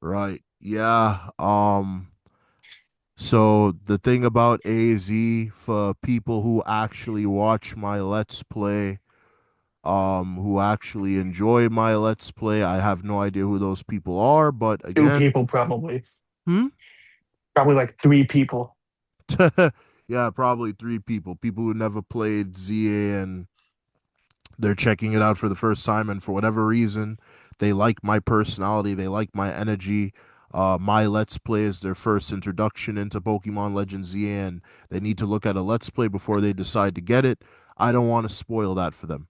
Right. Yeah. So the thing about AZ for people who actually watch my Let's Play, who actually enjoy my Let's Play, I have no idea who those people are, but Two again, people probably. hmm? Probably like three people. Yeah, probably three people. People who never played ZA and they're checking it out for the first time, and for whatever reason, they like my personality, they like my energy. My Let's Play is their first introduction into Pokemon Legends Z, and they need to look at a Let's Play before they decide to get it. I don't want to spoil that for them.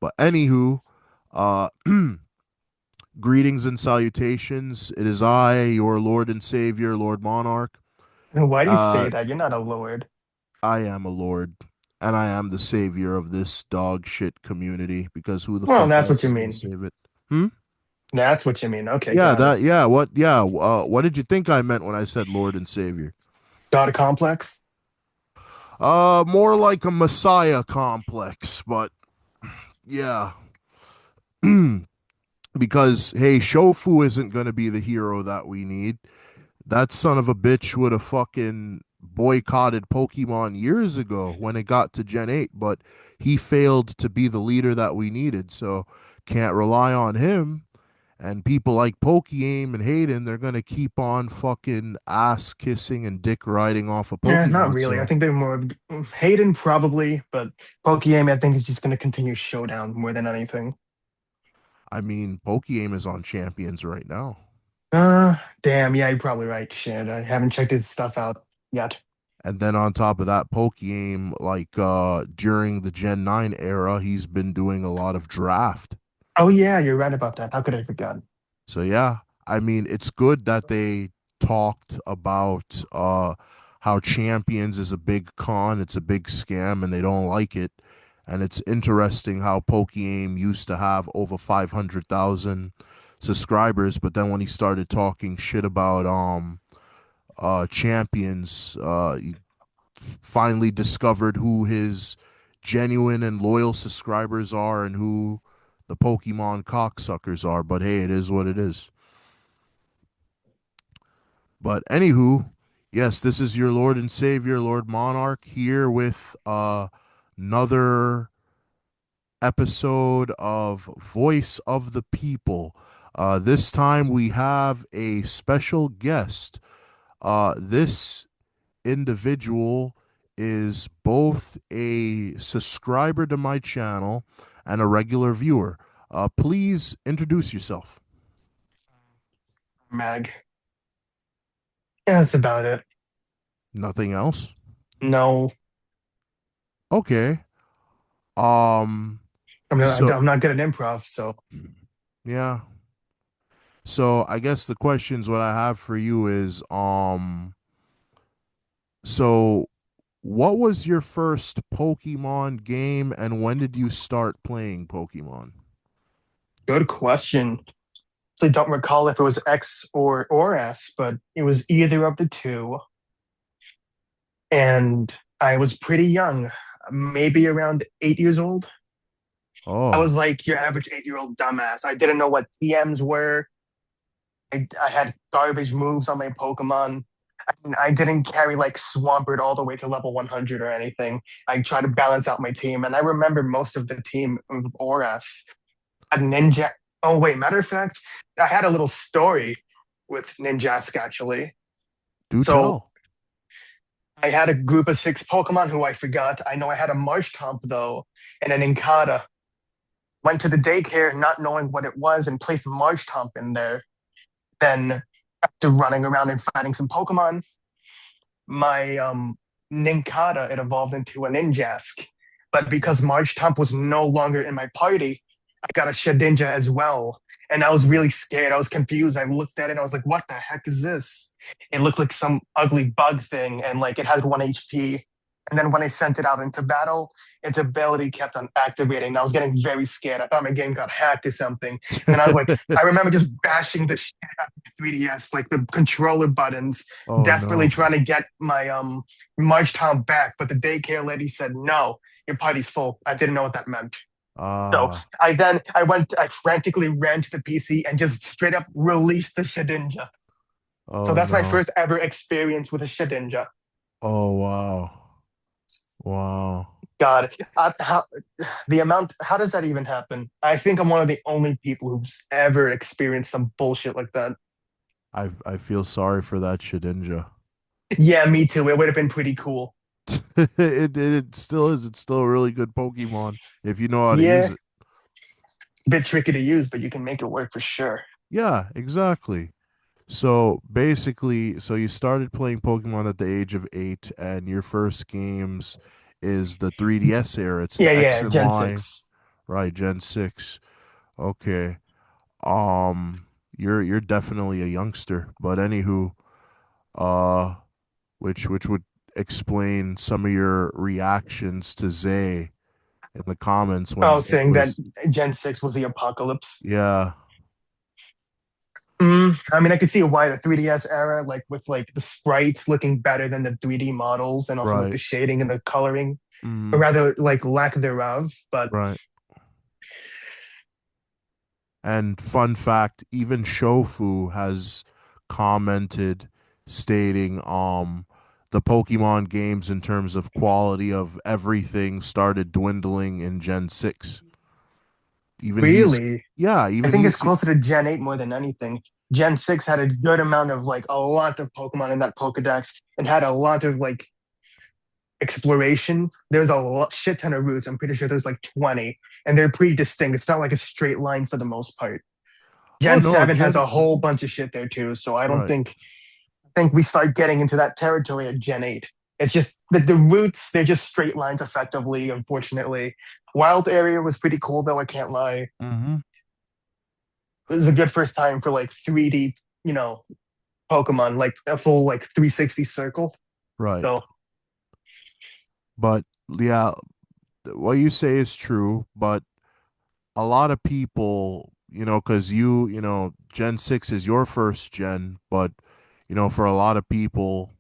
But anywho, uh, greetings and salutations. It is I, your Lord and Savior, Lord Monarch. Why do you say Uh, that? You're not a lord. I am a Lord, and I am the savior of this dog shit community because who the Well, fuck that's what else you is gonna mean. save it? Hmm? That's what you mean. Okay, Yeah, got it. that yeah, what did you think I meant when I said Lord and Savior? God complex? More like a Messiah complex, but yeah. Because hey, Shofu isn't gonna be the hero that we need. That son of a bitch would have fucking boycotted Pokemon years ago when it got to Gen 8, but he failed to be the leader that we needed, so can't rely on him. And people like Pokey and Hayden, they're gonna keep on fucking ass kissing and dick riding off of Yeah, not Pokemon. really. I So think they're more Hayden probably, but Pokemon I think is just going to continue Showdown more than anything. I mean, Pokey is on Champions right now. Damn, yeah, you're probably right. Shit, I haven't checked his stuff out yet. And then on top of that, Pokey like during the Gen 9 era, he's been doing a lot of draft. Oh yeah, you're right about that. How could I forget? So yeah, I mean, it's good that they talked about how Champions is a big con, it's a big scam, and they don't like it. And it's interesting how Pokieaim used to have over 500,000 subscribers, but then when he started talking shit about Champions, he finally discovered who his genuine and loyal subscribers are and who the Pokemon cocksuckers are. But hey, it is what it is. But anywho, yes, this is your Lord and Savior, Lord Monarch, here with another episode of Voice of the People. This time we have a special guest. This individual is both a subscriber to my channel and a regular viewer. Please introduce yourself. Mag. Yeah, that's about it. Nothing else? No, Okay. Um, so I'm not good at improv, so yeah. So I guess the questions what I have for you is so what was your first Pokemon game and when did you start playing Pokemon? good question. I don't recall if it was X or S, but it was either of the two. And I was pretty young, maybe around 8 years old. I Oh, was like your average 8 year old dumbass. I didn't know what PMs were. I had garbage moves on my Pokemon. I didn't carry like Swampert all the way to level 100 or anything. I tried to balance out my team, and I remember most of the team of Oras had Ninja. Oh wait, matter of fact, I had a little story with Ninjask actually. do So tell. I had a group of six Pokemon who I forgot. I know I had a Marshtomp though, and an Inkata. Went to the daycare not knowing what it was and placed Marshtomp in there. Then after running around and fighting some Pokemon, my Ninkata it evolved into a Ninjask. But because Marshtomp was no longer in my party, I got a Shedinja as well. And I was really scared. I was confused. I looked at it and I was like, what the heck is this? It looked like some ugly bug thing and like it had 1 HP. And then when I sent it out into battle, its ability kept on activating. And I was getting very scared. I thought my game got hacked or something. And I was like, I remember just bashing the shit out of the 3DS, like the controller buttons, Oh desperately no. trying to get my March Town back. But the daycare lady said, no, your party's full. I didn't know what that meant. So Ah, I frantically ran to the PC and just straight up released the Shedinja. So oh that's my no. first ever experience with a Shedinja. Oh wow. Wow. God, how does that even happen? I think I'm one of the only people who's ever experienced some bullshit like that. I feel sorry for that Shedinja. Yeah, me too. It would have been pretty cool. It still is. It's still a really good Pokemon if you know how to use Yeah, it. bit tricky to use, but you can make it work for sure. Yeah, exactly. So basically, so you started playing Pokemon at the age of 8, and your first games is the 3DS era. It's Yeah, the X yeah, and Gen Y, 6. right? Gen 6. Okay. You're definitely a youngster, but anywho, uh, which would explain some of your reactions to Zay in the comments when Oh, Zay saying that was, Gen 6 was the apocalypse. yeah, I mean, I could see why the 3DS era, like with like the sprites looking better than the 3D models and also like right, the shading and the coloring, or mm, rather like lack thereof. But right. And fun fact, even Shofu has commented stating the Pokemon games in terms of quality of everything started dwindling in Gen 6. Even he's really, yeah, I even think it's he's closer to Gen 8 more than anything. Gen 6 had a good amount of like a lot of Pokemon in that Pokedex and had a lot of like exploration. There's a shit ton of routes. I'm pretty sure there's like 20, and they're pretty distinct. It's not like a straight line for the most part. oh Gen no, 7 has a Gen whole bunch of shit there too. So I don't right. think we start getting into that territory at Gen 8. It's just that the routes, they're just straight lines effectively, unfortunately. Wild area was pretty cool though, I can't lie. Mm-hmm. It was a good first time for like 3D, you know, Pokemon, like a full like 360 circle. Right. So But yeah, what you say is true, but a lot of people, because Gen 6 is your first gen, but, for a lot of people,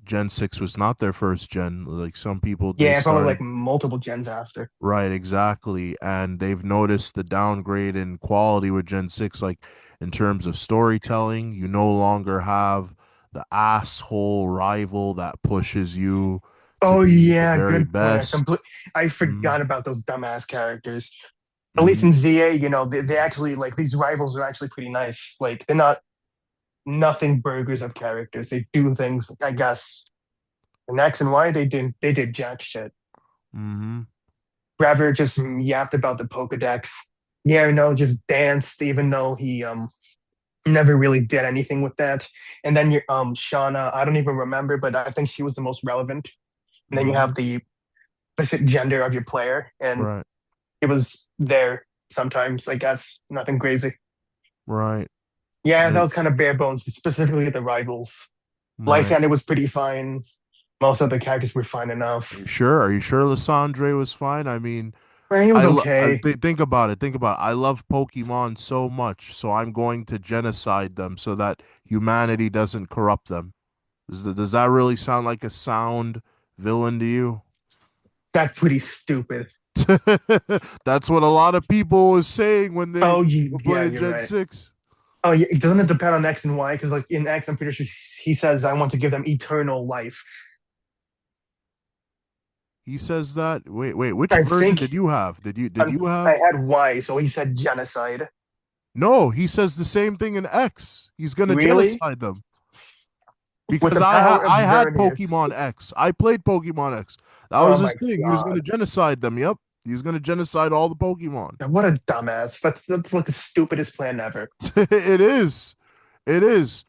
Gen 6 was not their first gen. Like some people, they yeah, probably like started, multiple gens after. right, exactly. And they've noticed the downgrade in quality with Gen 6, like in terms of storytelling. You no longer have the asshole rival that pushes you to Oh be the yeah, very good point. best. I Mm-hmm. forgot about those dumbass characters. At least Mm-hmm. in ZA, they actually like these rivals are actually pretty nice. Like they're not nothing burgers of characters. They do things, I guess. In X and Y, they did jack shit. Mm-hmm. Graver just yapped about the Pokedex. Yeah, no, just danced, even though he never really did anything with that. And then your Shauna, I don't even remember, but I think she was the most relevant. And then you Mm-hmm. have the explicit gender of your player, and Right. it was there sometimes, I guess. Nothing crazy. Right. Yeah, that It, was kind of bare bones, specifically the rivals. right. Lysander was pretty fine. Most of the characters were fine Are enough. you sure? Are you sure Lissandre was fine? I mean, Man, he was okay. think about it. Think about it. I love Pokemon so much, so I'm going to genocide them so that humanity doesn't corrupt them. Does that really sound like a sound villain to you? That's pretty stupid. That's what a lot of people was saying when they Oh, were yeah, playing you're Gen right. 6. Oh, yeah, doesn't it depend on X and Y? Because like in X, I'm pretty sure he says, "I want to give them eternal life." He says that. Wait, which I version think did you have? Did um, you I have? had Y, so he said genocide. No, he says the same thing in X. He's gonna Really? genocide them. With Because the power of I had Xerneas. Pokemon X. I played Pokemon X. That Oh was my his thing. He was gonna God. genocide them. Yep. He was gonna genocide all the Pokemon. What a dumbass. That's like the stupidest plan ever. It is. It is.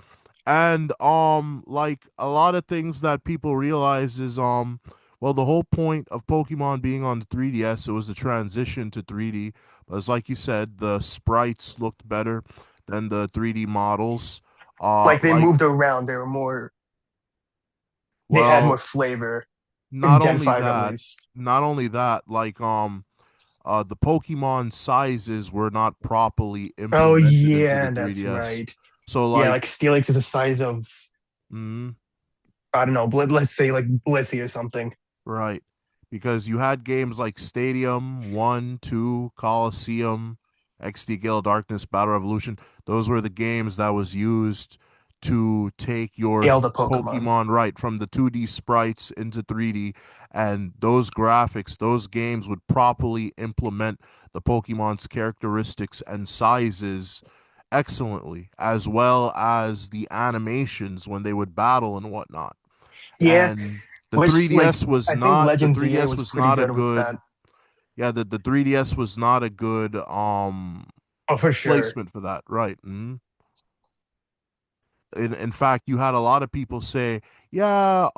And like a lot of things that people realize is well, the whole point of Pokemon being on the 3DS, it was the transition to 3D. But it's like you said, the sprites looked better than the 3D models. Like they Like, moved around. They had more well, flavor in not Gen only 5 at that, least. like the Pokemon sizes were not properly Oh implemented into the yeah, that's 3DS. right. So Yeah, like like Steelix is the size of mm, I don't know, let's say like Blissey or something. right. because you had games like Stadium 1, 2, Coliseum, XD Gale Darkness, Battle Revolution. Those were the games that was used to take your Scale the Pokemon. Pokemon right from the 2D sprites into 3D. And those graphics, those games would properly implement the Pokemon's characteristics and sizes excellently, as well as the animations when they would battle and whatnot. Yeah, And which like I think the Legends EA 3DS was was pretty not a good with good that. yeah, the 3DS was not a good Oh, for sure. placement for that, right? In fact, you had a lot of people say, yeah,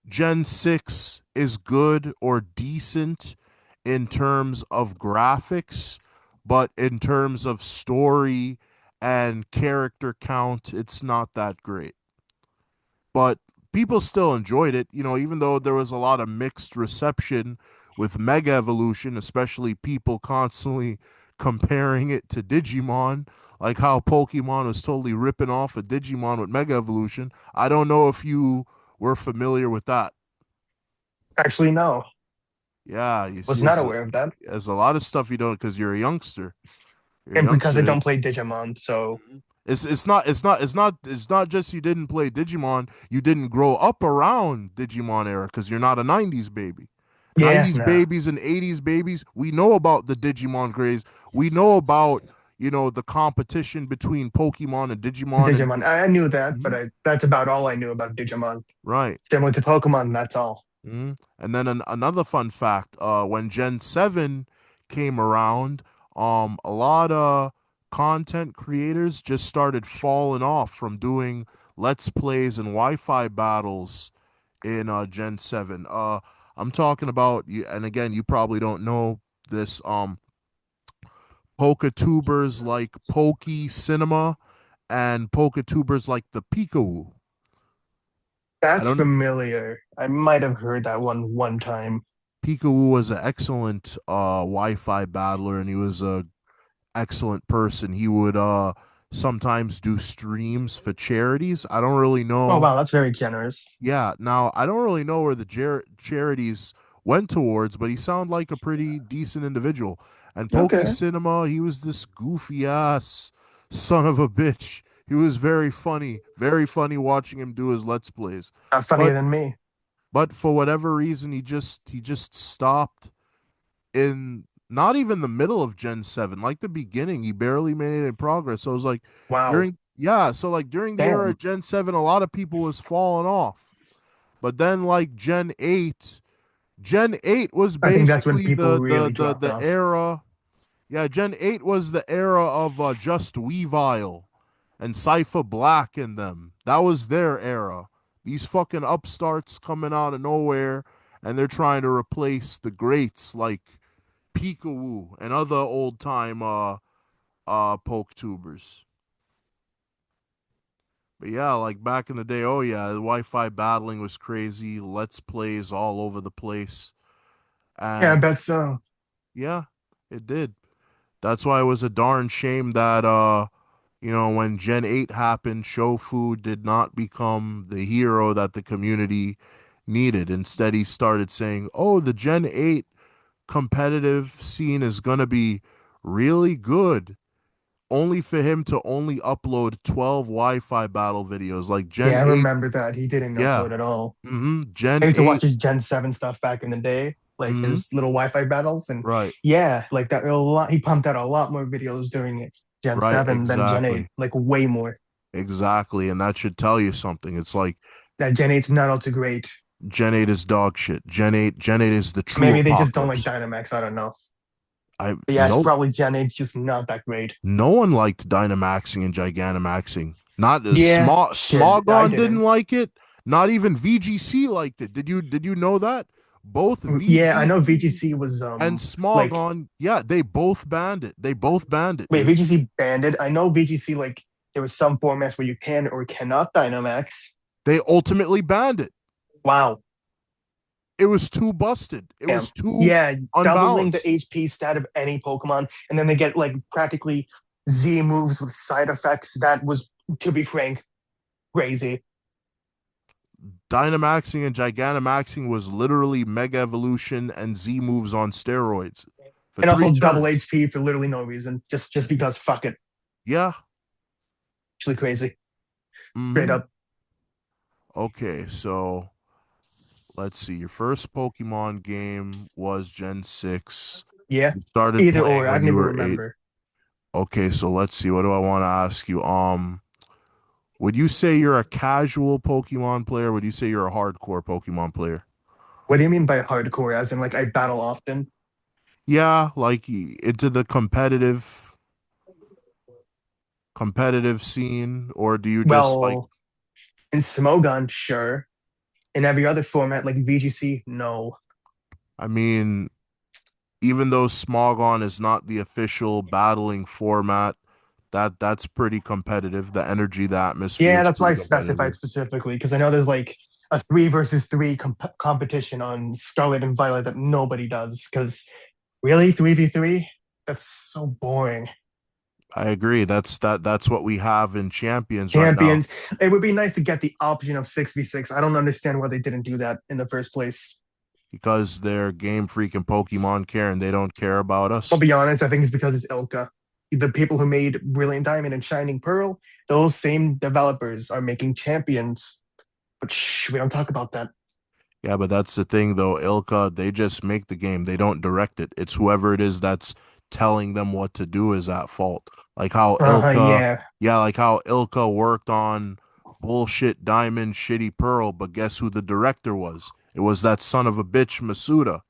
Gen 6 is good or decent in terms of graphics, but in terms of story and character count, it's not that great. But people still enjoyed it, even though there was a lot of mixed reception with Mega Evolution, especially people constantly comparing it to Digimon, like how Pokemon was totally ripping off of Digimon with Mega Evolution. I don't know if you were familiar with that. Actually, no, Yeah, you was see, not aware of that. there's a lot of stuff you don't because you're a youngster. You're a And because I youngster. don't play Digimon, so It's not just you didn't play Digimon, you didn't grow up around Digimon era because you're not a 90s baby. yeah, 90s nah. babies and 80s babies, we know about the Digimon craze. We know about, the competition between Pokemon and Digimon and Digimon. I knew that, but Mhm. that's about all I knew about Digimon. Right. Similar to Pokemon, that's all. And then another fun fact, when Gen 7 came around, a lot of content creators just started falling off from doing Let's Plays and Wi-Fi battles in Gen 7. I'm talking about you, and again, you probably don't know this, Poketubers like Poke Cinema and Poketubers like the Pikachu. I That's don't familiar. I might have heard that one time. Pikachu was an excellent Wi-Fi battler, and he was a excellent person. He would sometimes do streams for charities. I don't really Oh know. wow, that's very generous. Yeah, now I don't really know where the charities went towards, but he sounded like a pretty decent individual. And Pokey Okay, Cinema, he was this goofy ass son of a bitch. He was very funny watching him do his Let's Plays. not funnier But than me. for whatever reason, he just stopped in not even the middle of Gen 7, like the beginning. He barely made any progress. So it was like Wow, during the era of damn. Gen 7, a lot of people was falling off. But then like Gen 8 was I think that's when basically people really dropped the off. era. Yeah, Gen 8 was the era of Just Weavile and Cypher Black in them. That was their era. These fucking upstarts coming out of nowhere and they're trying to replace the greats like Peekawoo and other old time poke tubers. But yeah, like back in the day, oh yeah, the Wi-Fi battling was crazy. Let's plays all over the place. Yeah, I And bet so. yeah, it did. That's why it was a darn shame that when Gen 8 happened, Shofu did not become the hero that the community needed. Instead, he started saying, "Oh, the Gen 8 competitive scene is going to be really good." Only for him to only upload 12 Wi-Fi battle videos like Yeah, Gen I 8. remember that. He didn't Yeah. upload at all. I Gen used to watch 8. his Gen 7 stuff back in the day, like Mm-hmm. his little Wi-Fi battles. And Right. yeah, like that a lot he pumped out a lot more videos during it, Gen Right. 7 than Gen 8, Exactly. like way more. Exactly. And that should tell you something. It's like That Gen 8's not all too great. Gen 8 is dog shit. Gen 8 is the true Maybe they just don't like apocalypse. Dynamax. I don't know. I But yeah, it's no probably Gen 8's just not that great. no one liked Dynamaxing and Gigantamaxing. Not Yeah, shit, I Smogon didn't didn't. like it. Not even VGC liked it. Did you know that? Both Yeah, I know VGC VGC was and like Smogon, yeah, they both banned it. They both banned it, wait, dude. VGC banned it. I know VGC like there was some formats where you can or cannot Dynamax. They ultimately banned it. Wow. It was too busted. It Damn. was too Yeah, doubling the unbalanced. HP stat of any Pokemon, and then they get like practically Z moves with side effects. That was, to be frank, crazy. Dynamaxing and Gigantamaxing was literally Mega Evolution and Z moves on steroids for And three also double turns. HP for literally no reason, just because fuck it. Yeah. Actually crazy. Straight Mm-hmm. up. Okay, so let's see. Your first Pokemon game was Gen 6. Yeah. You started Either playing or. I when don't you even were 8. remember. Okay, so let's see. What do I want to ask you? Would you say you're a casual Pokemon player? Would you say you're a hardcore Pokemon player? What do you mean by hardcore? As in like I battle often? Yeah, like into the competitive scene, or do you just like, Well, in Smogon, sure. In every other format like VGC, no. I mean, even though Smogon is not the official battling format, that's pretty competitive. The energy, the atmosphere Yeah, is that's why I pretty specified competitive. specifically because I know there's like a three versus three competition on Scarlet and Violet that nobody does. Because really, 3v3? That's so boring. I agree. That's what we have in Champions right now Champions, it would be nice to get the option of 6v6. I don't understand why they didn't do that in the first place. because they're Game Freak and Pokemon care and they don't care about I'll us. be honest, I think it's because it's Ilka. The people who made Brilliant Diamond and Shining Pearl, those same developers are making Champions. But shh, we don't talk about that. Yeah, but that's the thing though. Ilka, they just make the game. They don't direct it. It's whoever it is that's telling them what to do is at fault. Like how Ilka, Yeah. yeah, like how Ilka worked on bullshit Diamond, shitty Pearl, but guess who the director was? It was that son of a bitch, Masuda.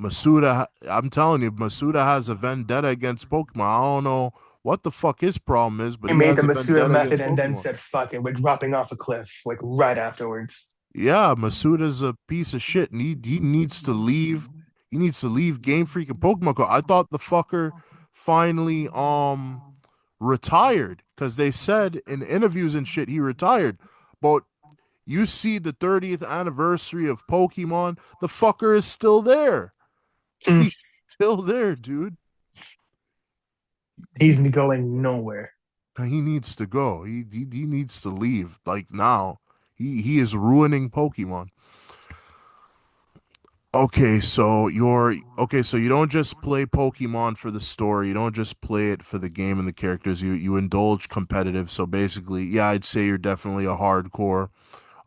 Masuda, I'm telling you, Masuda has a vendetta against Pokemon. I don't know what the fuck his problem is, but He he made the has a Masuda vendetta method against and then Pokemon. said, fuck it, we're dropping off a cliff, like right afterwards. Yeah, Masuda's a piece of shit, and he needs to leave. He needs to leave Game Freak and Pokemon Go. I thought the fucker finally retired because they said in interviews and shit he retired. But you see the 30th anniversary of Pokemon, the fucker is still there. Mm, He's still there, dude. he's He going nowhere. he needs to go. He needs to leave like now. He is ruining Pokemon. So you don't just play Pokemon for the story. You don't just play it for the game and the characters. You indulge competitive. So basically, yeah, I'd say you're definitely a hardcore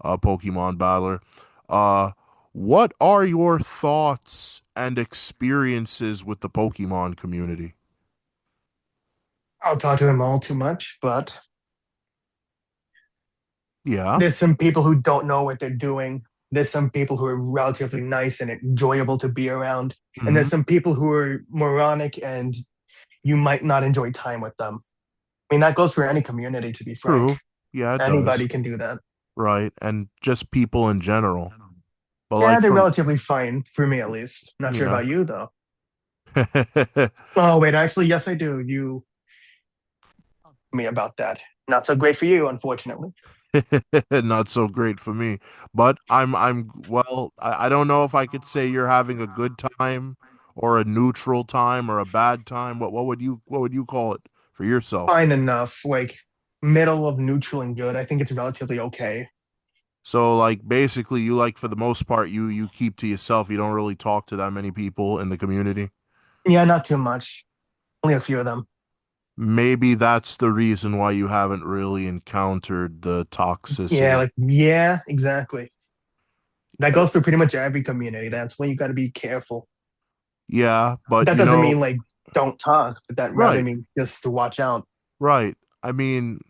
Pokemon battler. Uh, what are your thoughts and experiences with the Pokemon community? I'll talk to them all too much, but Yeah. there's some people who don't know what they're doing. There's some people who are relatively nice and enjoyable to be around. And there's Hmm. some people who are moronic and you might not enjoy time with them. I mean, that goes for any community, to be frank. True. Yeah, it does. Anybody can do that. Right. And just people in general. But Yeah, like they're from relatively fine for me at least. Not sure yeah. about you though. Oh wait, actually, yes, I do. You me about that. Not so great for you, unfortunately. Not so great for me. But I don't know if I could say you're having a good time or a neutral time or a bad time. What would you call it for yourself? Fine enough, like middle of neutral and good. I think it's relatively okay. So like basically you like for the most part you keep to yourself. You don't really talk to that many people in the community. Yeah, not too much. Only a few of them. Maybe that's the reason why you haven't really encountered the Yeah, toxicity. like yeah, exactly. That Uh, goes for pretty much every community. That's when you got to be careful. yeah, but That doesn't mean like don't talk, but that rather right, mean just to watch out. right. I mean,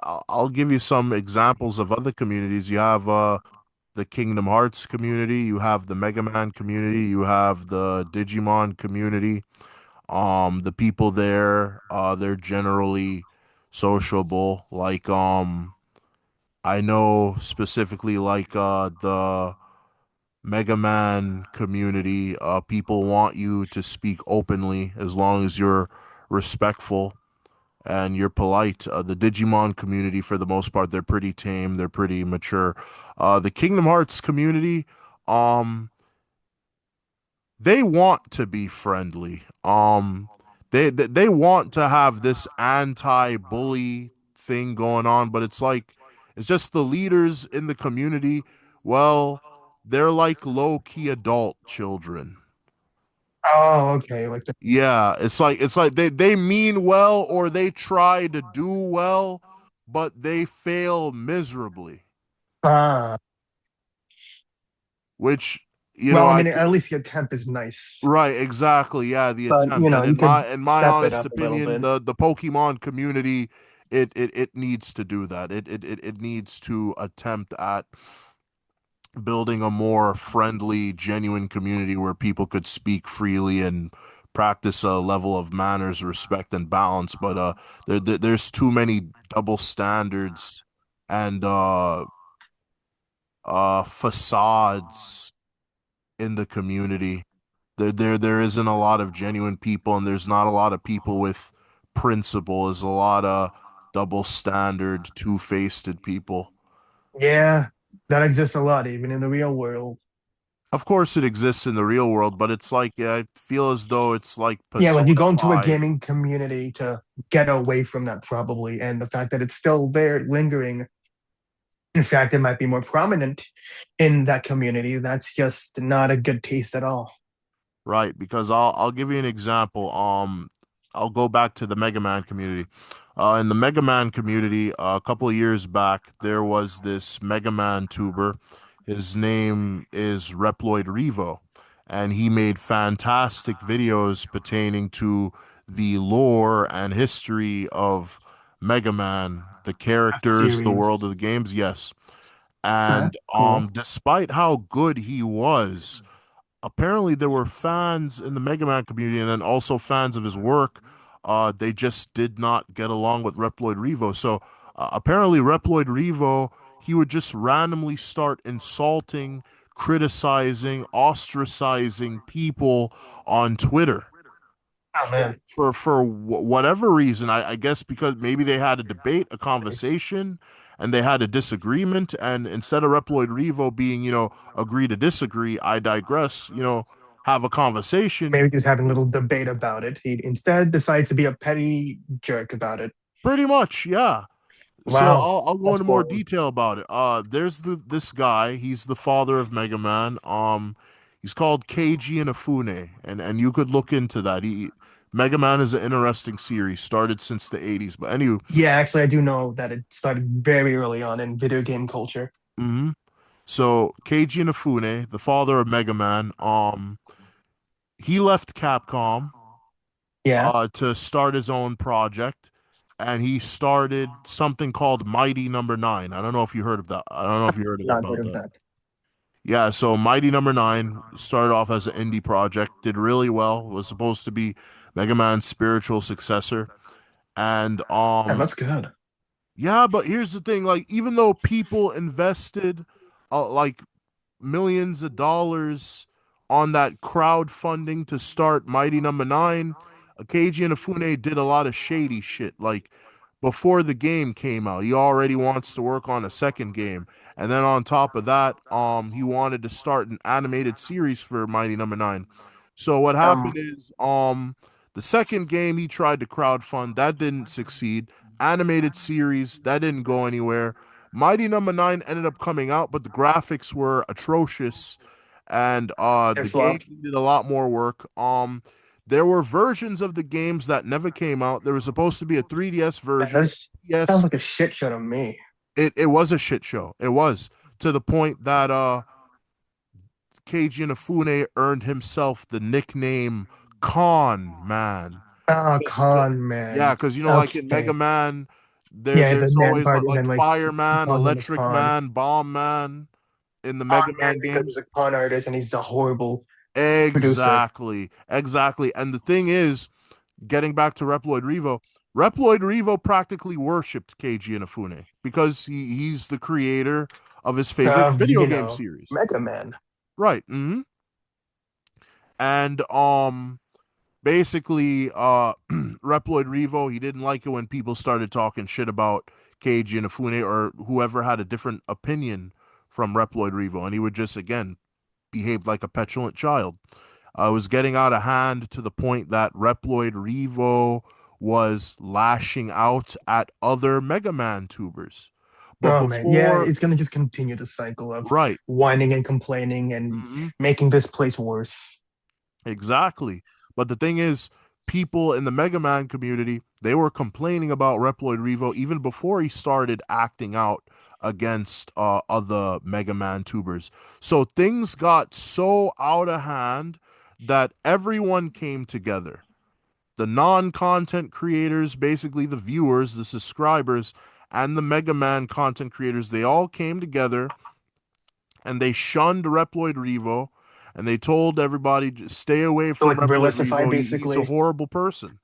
I'll give you some examples of other communities. You have the Kingdom Hearts community, you have the Mega Man community, you have the Digimon community. The people there, they're generally sociable. Like I know specifically like the Mega Man community, people want you to speak openly as long as you're respectful and you're polite. The Digimon community, for the most part, they're pretty tame, they're pretty mature. The Kingdom Hearts community, um, they want to be friendly. They want to have this anti-bully thing going on, but it's like It's just the leaders in the community, well, they're like low-key adult children. Oh, okay. Like the Yeah, it's like they mean well or they try to do well, but they fail miserably. ah. Which, Well, I I mean, at least the attempt is nice, right, exactly. Yeah, the but attempt. And you could in my step it honest up a little opinion, bit. the Pokemon community, it needs to do that. It needs to attempt at building a more friendly, genuine community where people could speak freely and practice a level of manners, respect, and balance. But there's too many double standards and facades in the community. There isn't a lot of genuine people, and there's not a lot of people with principle. There's a lot of double standard, two-faced people. Yeah, that exists a lot, even in the real world. Of course, it exists in the real world, but it's like, yeah, I feel as though it's like Yeah, like you go into a personified. gaming community to get away from that, probably, and the fact that it's still there, lingering. In fact, it might be more prominent in that community. That's just not a good taste at all. Right, because I'll give you an example. I'll go back to the Mega Man community. In the Mega Man community, a couple of years back, there was this Mega Man tuber. His name is Reploid Revo, and he made fantastic videos pertaining to the lore and history of Mega Man, the That characters, the world of the series. games. Yes, Okay, and cool. despite how good he was, apparently there were fans in the Mega Man community and then also fans of his work. They just did not get along with Reploid Revo. So apparently Reploid Revo, he would just randomly start insulting, criticizing, ostracizing people on Twitter Oh man, for whatever reason. I guess because maybe they had a debate, a conversation, and they had a disagreement. And instead of Reploid Revo being, agree to disagree, I digress, have a conversation. maybe just having a little debate about it. He instead decides to be a petty jerk about it. Pretty much, yeah. So Wow, I'll go that's into more bold. detail about it. There's this guy. He's the father of Mega Man. He's called Keiji Inafune, and you could look into that. Mega Man is an interesting series, started since the 80s. But anyway, Yeah, actually, I do know that it started very early on in video game culture. hmm so Keiji Inafune, the father of Mega Man, he left Capcom Yeah, to start his own project, and he started something called Mighty Number Nine. I don't know if you heard of that. I don't know if you heard not heard about of that. that. Yeah, so Mighty Number Nine started off as an indie project, did really well, was supposed to be Mega Man's spiritual successor. And Yeah, that's good. yeah, but here's the thing, like even though people invested like millions of dollars on that crowdfunding to start Mighty Number Nine, Keiji Inafune did a lot of shady shit. Like before the game came out, he already wants to work on a second game. And then on top of that, he wanted to start an animated series for Mighty Number Nine. So what happened Um, is, the second game he tried to crowdfund, that didn't succeed. Animated series, that didn't go anywhere. Mighty Number Nine ended up coming out, but the graphics were atrocious, and it the game flopped. needed a lot more work. There were versions of the games that never came out. There was supposed to be a 3DS That version. does sounds Yes, like a shit show to me. it was a shit show. It was to the point that Keiji Inafune earned himself the nickname Con Man. Ah, Because- con Yeah, man. because like in Mega Okay. Man, Yeah, the there's man always part, and like then like Fireman, calling him a Electric con. Man, Bomb Man in the Con Mega man Man because he's games. a con artist and he's a horrible producer. Exactly, exactly. And the thing is, getting back to Reploid Revo practically worshipped Keiji Inafune because he's the creator of his favorite Of, video game series. Mega Man. Right. And basically Reploid Revo, he didn't like it when people started talking shit about Keiji Inafune or whoever had a different opinion from Reploid Revo, and he would just again behave like a petulant child. It was getting out of hand to the point that Reploid Revo was lashing out at other Mega Man tubers. But Oh man, yeah, before, it's gonna just continue the cycle of right, whining and complaining and hmm making this place worse. exactly. But the thing is, people in the Mega Man community, they were complaining about Reploid Revo even before he started acting out against other Mega Man tubers. So things got so out of hand that everyone came together. The non-content creators, basically the viewers, the subscribers, and the Mega Man content creators, they all came together and they shunned Reploid Revo and they told everybody to stay away So from like Reploid Verlisify Revo. He's a basically, horrible person.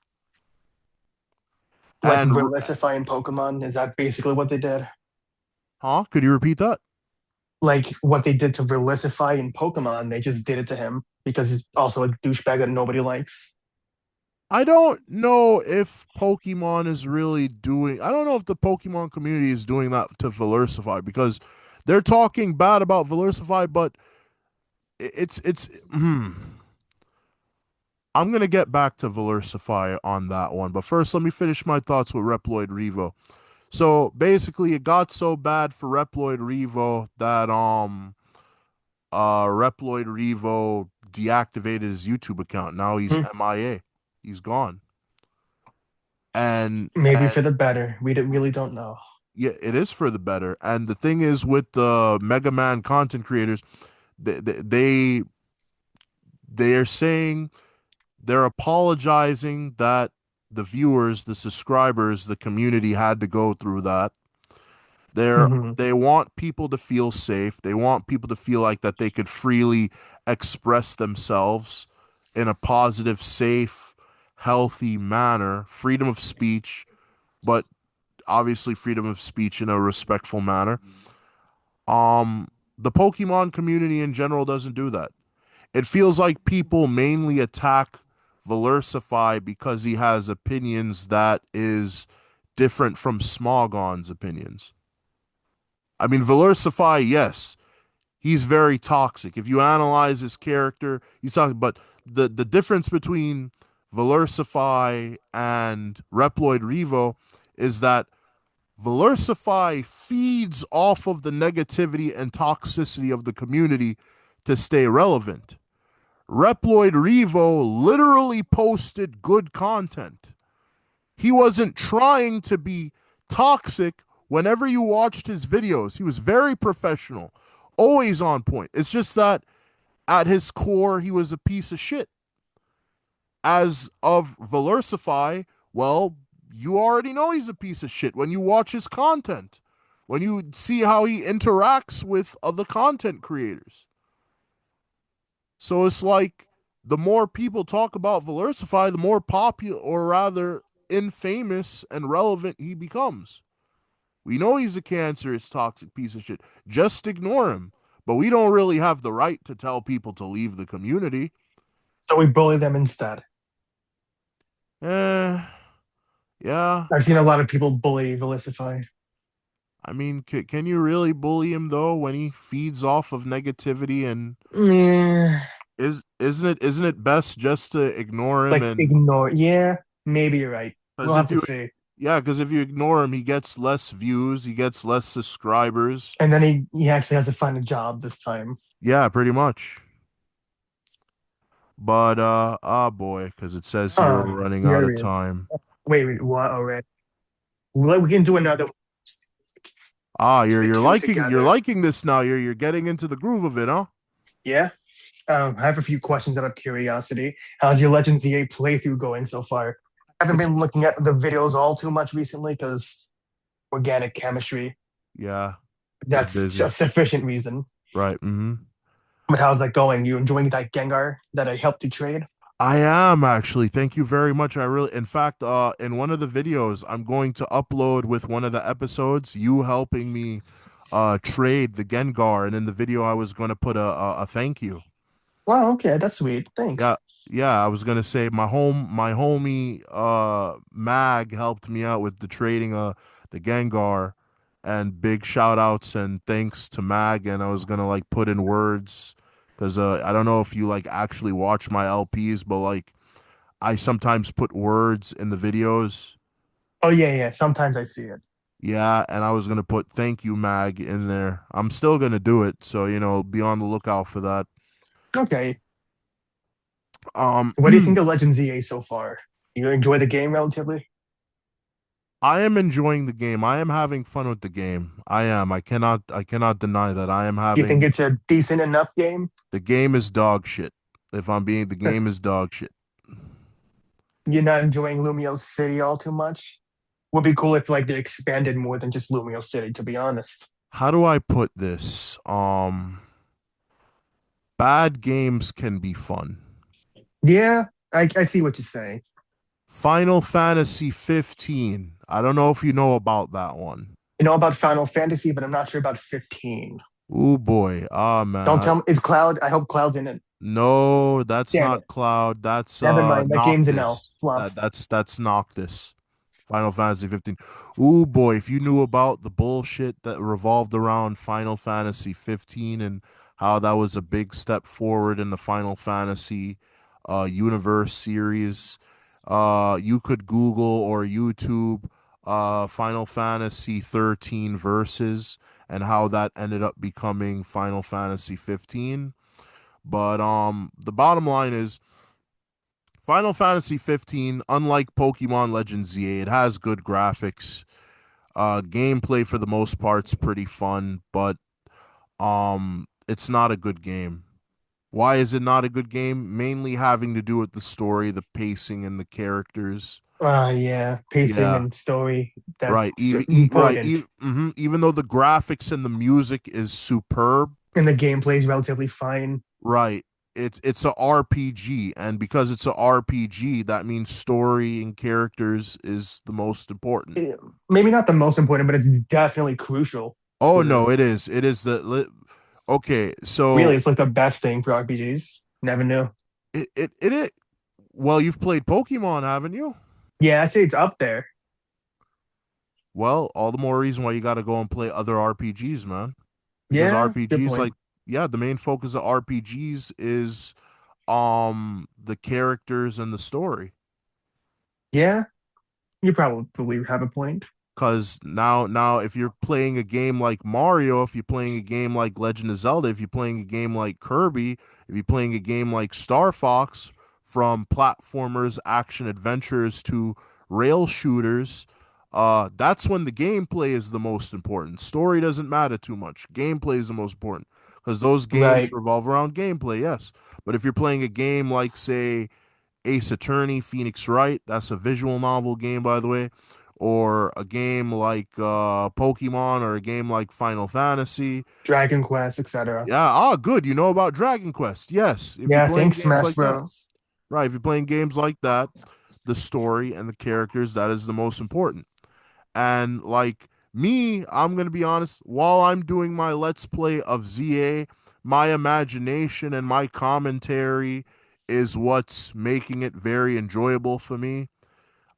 like And Verlisify in Pokemon, is that basically what they did? huh? Could you repeat that? Like what they did to Verlisify in Pokemon, they just did it to him because he's also a douchebag that nobody likes. I don't know if Pokemon is really doing. I don't know if the Pokemon community is doing that to Velusify because they're talking bad about Velusify, but it's. I'm gonna get back to Velusify on that one, but first let me finish my thoughts with Reploid Revo. So basically, it got so bad for Reploid Revo that Reploid Revo deactivated his YouTube account. Now he's Hmm. MIA. He's gone. And Maybe for the better. Really don't know. yeah, it is for the better. And the thing is with the Mega Man content creators, they they're saying they're apologizing that the viewers, the subscribers, the community had to go through that. They're Hmm. they want people to feel safe. They want people to feel like that they could freely express themselves in a positive, safe, healthy manner, freedom of speech, but obviously freedom of speech in a respectful manner. The Pokemon community in general doesn't do that. It feels like people mainly attack Velusify because he has opinions that is different from Smogon's opinions. I mean, Velusify, yes, he's very toxic. If you analyze his character, he's toxic. But the difference between Velusify and Reploid Revo is that Velusify feeds off of the negativity and toxicity of the community to stay relevant. Reploid Revo literally posted good content. He wasn't trying to be toxic whenever you watched his videos. He was very professional, always on point. It's just that at his core, he was a piece of shit. As of Velusify, well, you already know he's a piece of shit when you watch his content, when you see how he interacts with other content creators. So it's like the more people talk about Velusify, the more popular, or rather, infamous and relevant he becomes. We know he's a cancerous, toxic piece of shit. Just ignore him. But we don't really have the right to tell people to leave the community. So we bully them instead. Eh, yeah. I've seen a lot of people bully Velisify. I mean, can you really bully him though when he feeds off of negativity and Yeah, isn't it best just to ignore him like and ignore. Yeah, maybe you're right. because We'll have if to you see. yeah, because if you ignore him, he gets less views, he gets less subscribers. And then he actually has to find a job this time. Yeah, pretty much. But oh boy, because it says here we're Oh, running out here of he is. time. Wait, what already? We can do another Ah, the you're two liking together. this now. You're getting into the groove of it, huh? Yeah. I have a few questions out of curiosity. How's your Legend ZA playthrough going so far? I haven't It's been looking at the videos all too much recently because organic chemistry. yeah, just That's busy. just sufficient reason. Right. But how's that going? You enjoying that Gengar that I helped you trade? I am actually. Thank you very much. I really, in fact, in one of the videos, I'm going to upload with one of the episodes, you helping me trade the Gengar, and in the video I was going to put a thank you. Wow, okay, that's sweet. Yeah, Thanks. yeah, I was gonna say my homie Mag helped me out with the trading the Gengar, and big shout outs and thanks to Mag, and I was gonna like put in words because I don't know if you like actually watch my LPs, but like I sometimes put words in the videos. Oh yeah, yeah. Sometimes I see it. Yeah, and I was gonna put thank you mag in there. I'm still gonna do it, so be on the lookout for that. Okay. Um, What do you think of Legend ZA so far? You enjoy the game relatively? I am enjoying the game. I am having fun with the game. I am. I cannot deny that. I am Do you think having it's a decent enough game? the game is dog shit. If I'm being the game is dog shit. You're not enjoying Lumio City all too much? Would be cool if like they expanded more than just Lumio City, to be honest. How do I put this? Bad games can be fun. Yeah, I see what you're saying. Final Fantasy 15. I don't know if you know about that one. You know about Final Fantasy, but I'm not sure about 15. Oh boy. Ah man. Don't tell me, is Cloud? I hope Cloud's in it. No, that's Damn it. not Cloud. That's Never mind. That game's an L. Noctis. Flop. That's Noctis. Final Fantasy 15. Ooh boy, if you knew about the bullshit that revolved around Final Fantasy 15 and how that was a big step forward in the Final Fantasy universe series, you could Google or YouTube Final Fantasy 13 verses and how that ended up becoming Final Fantasy 15. But the bottom line is Final Fantasy 15, unlike Pokemon Legends ZA, it has good graphics. Gameplay for the most part's pretty fun, but it's not a good game. Why is it not a good game? Mainly having to do with the story, the pacing, and the characters. Yeah. Pacing Yeah, and story. right. That's Right. important. Even though the graphics and the music is superb, And the gameplay is relatively fine. right. It's a RPG, and because it's a RPG, that means story and characters is the most important. Eh, Maybe not the most important, but it's definitely crucial Oh for no, it is. It is okay, really, so it's like the best thing for RPGs. Never knew. it well, you've played Pokemon, haven't you? Yeah, I say it's up there. Well, all the more reason why you got to go and play other RPGs, man. Because Yeah, good RPGs point. like yeah, the main focus of RPGs is the characters and the story. Yeah, you probably have a point. Because now, if you're playing a game like Mario, if you're playing a game like Legend of Zelda, if you're playing a game like Kirby, if you're playing a game like Star Fox, from platformers, action adventures to rail shooters, that's when the gameplay is the most important. Story doesn't matter too much. Gameplay is the most important because those games Right. revolve around gameplay, yes. But if you're playing a game like, say, Ace Attorney, Phoenix Wright. That's a visual novel game, by the way. Or a game like Pokemon or a game like Final Fantasy. Dragon Quest, etc. Yeah, good. You know about Dragon Quest. Yes. If you're Yeah, playing thanks, games Smash like that, Bros. right. If you're playing games like that, the story and the characters, that is the most important. And like me, I'm going to be honest, while I'm doing my Let's Play of ZA, my imagination and my commentary is what's making it very enjoyable for me.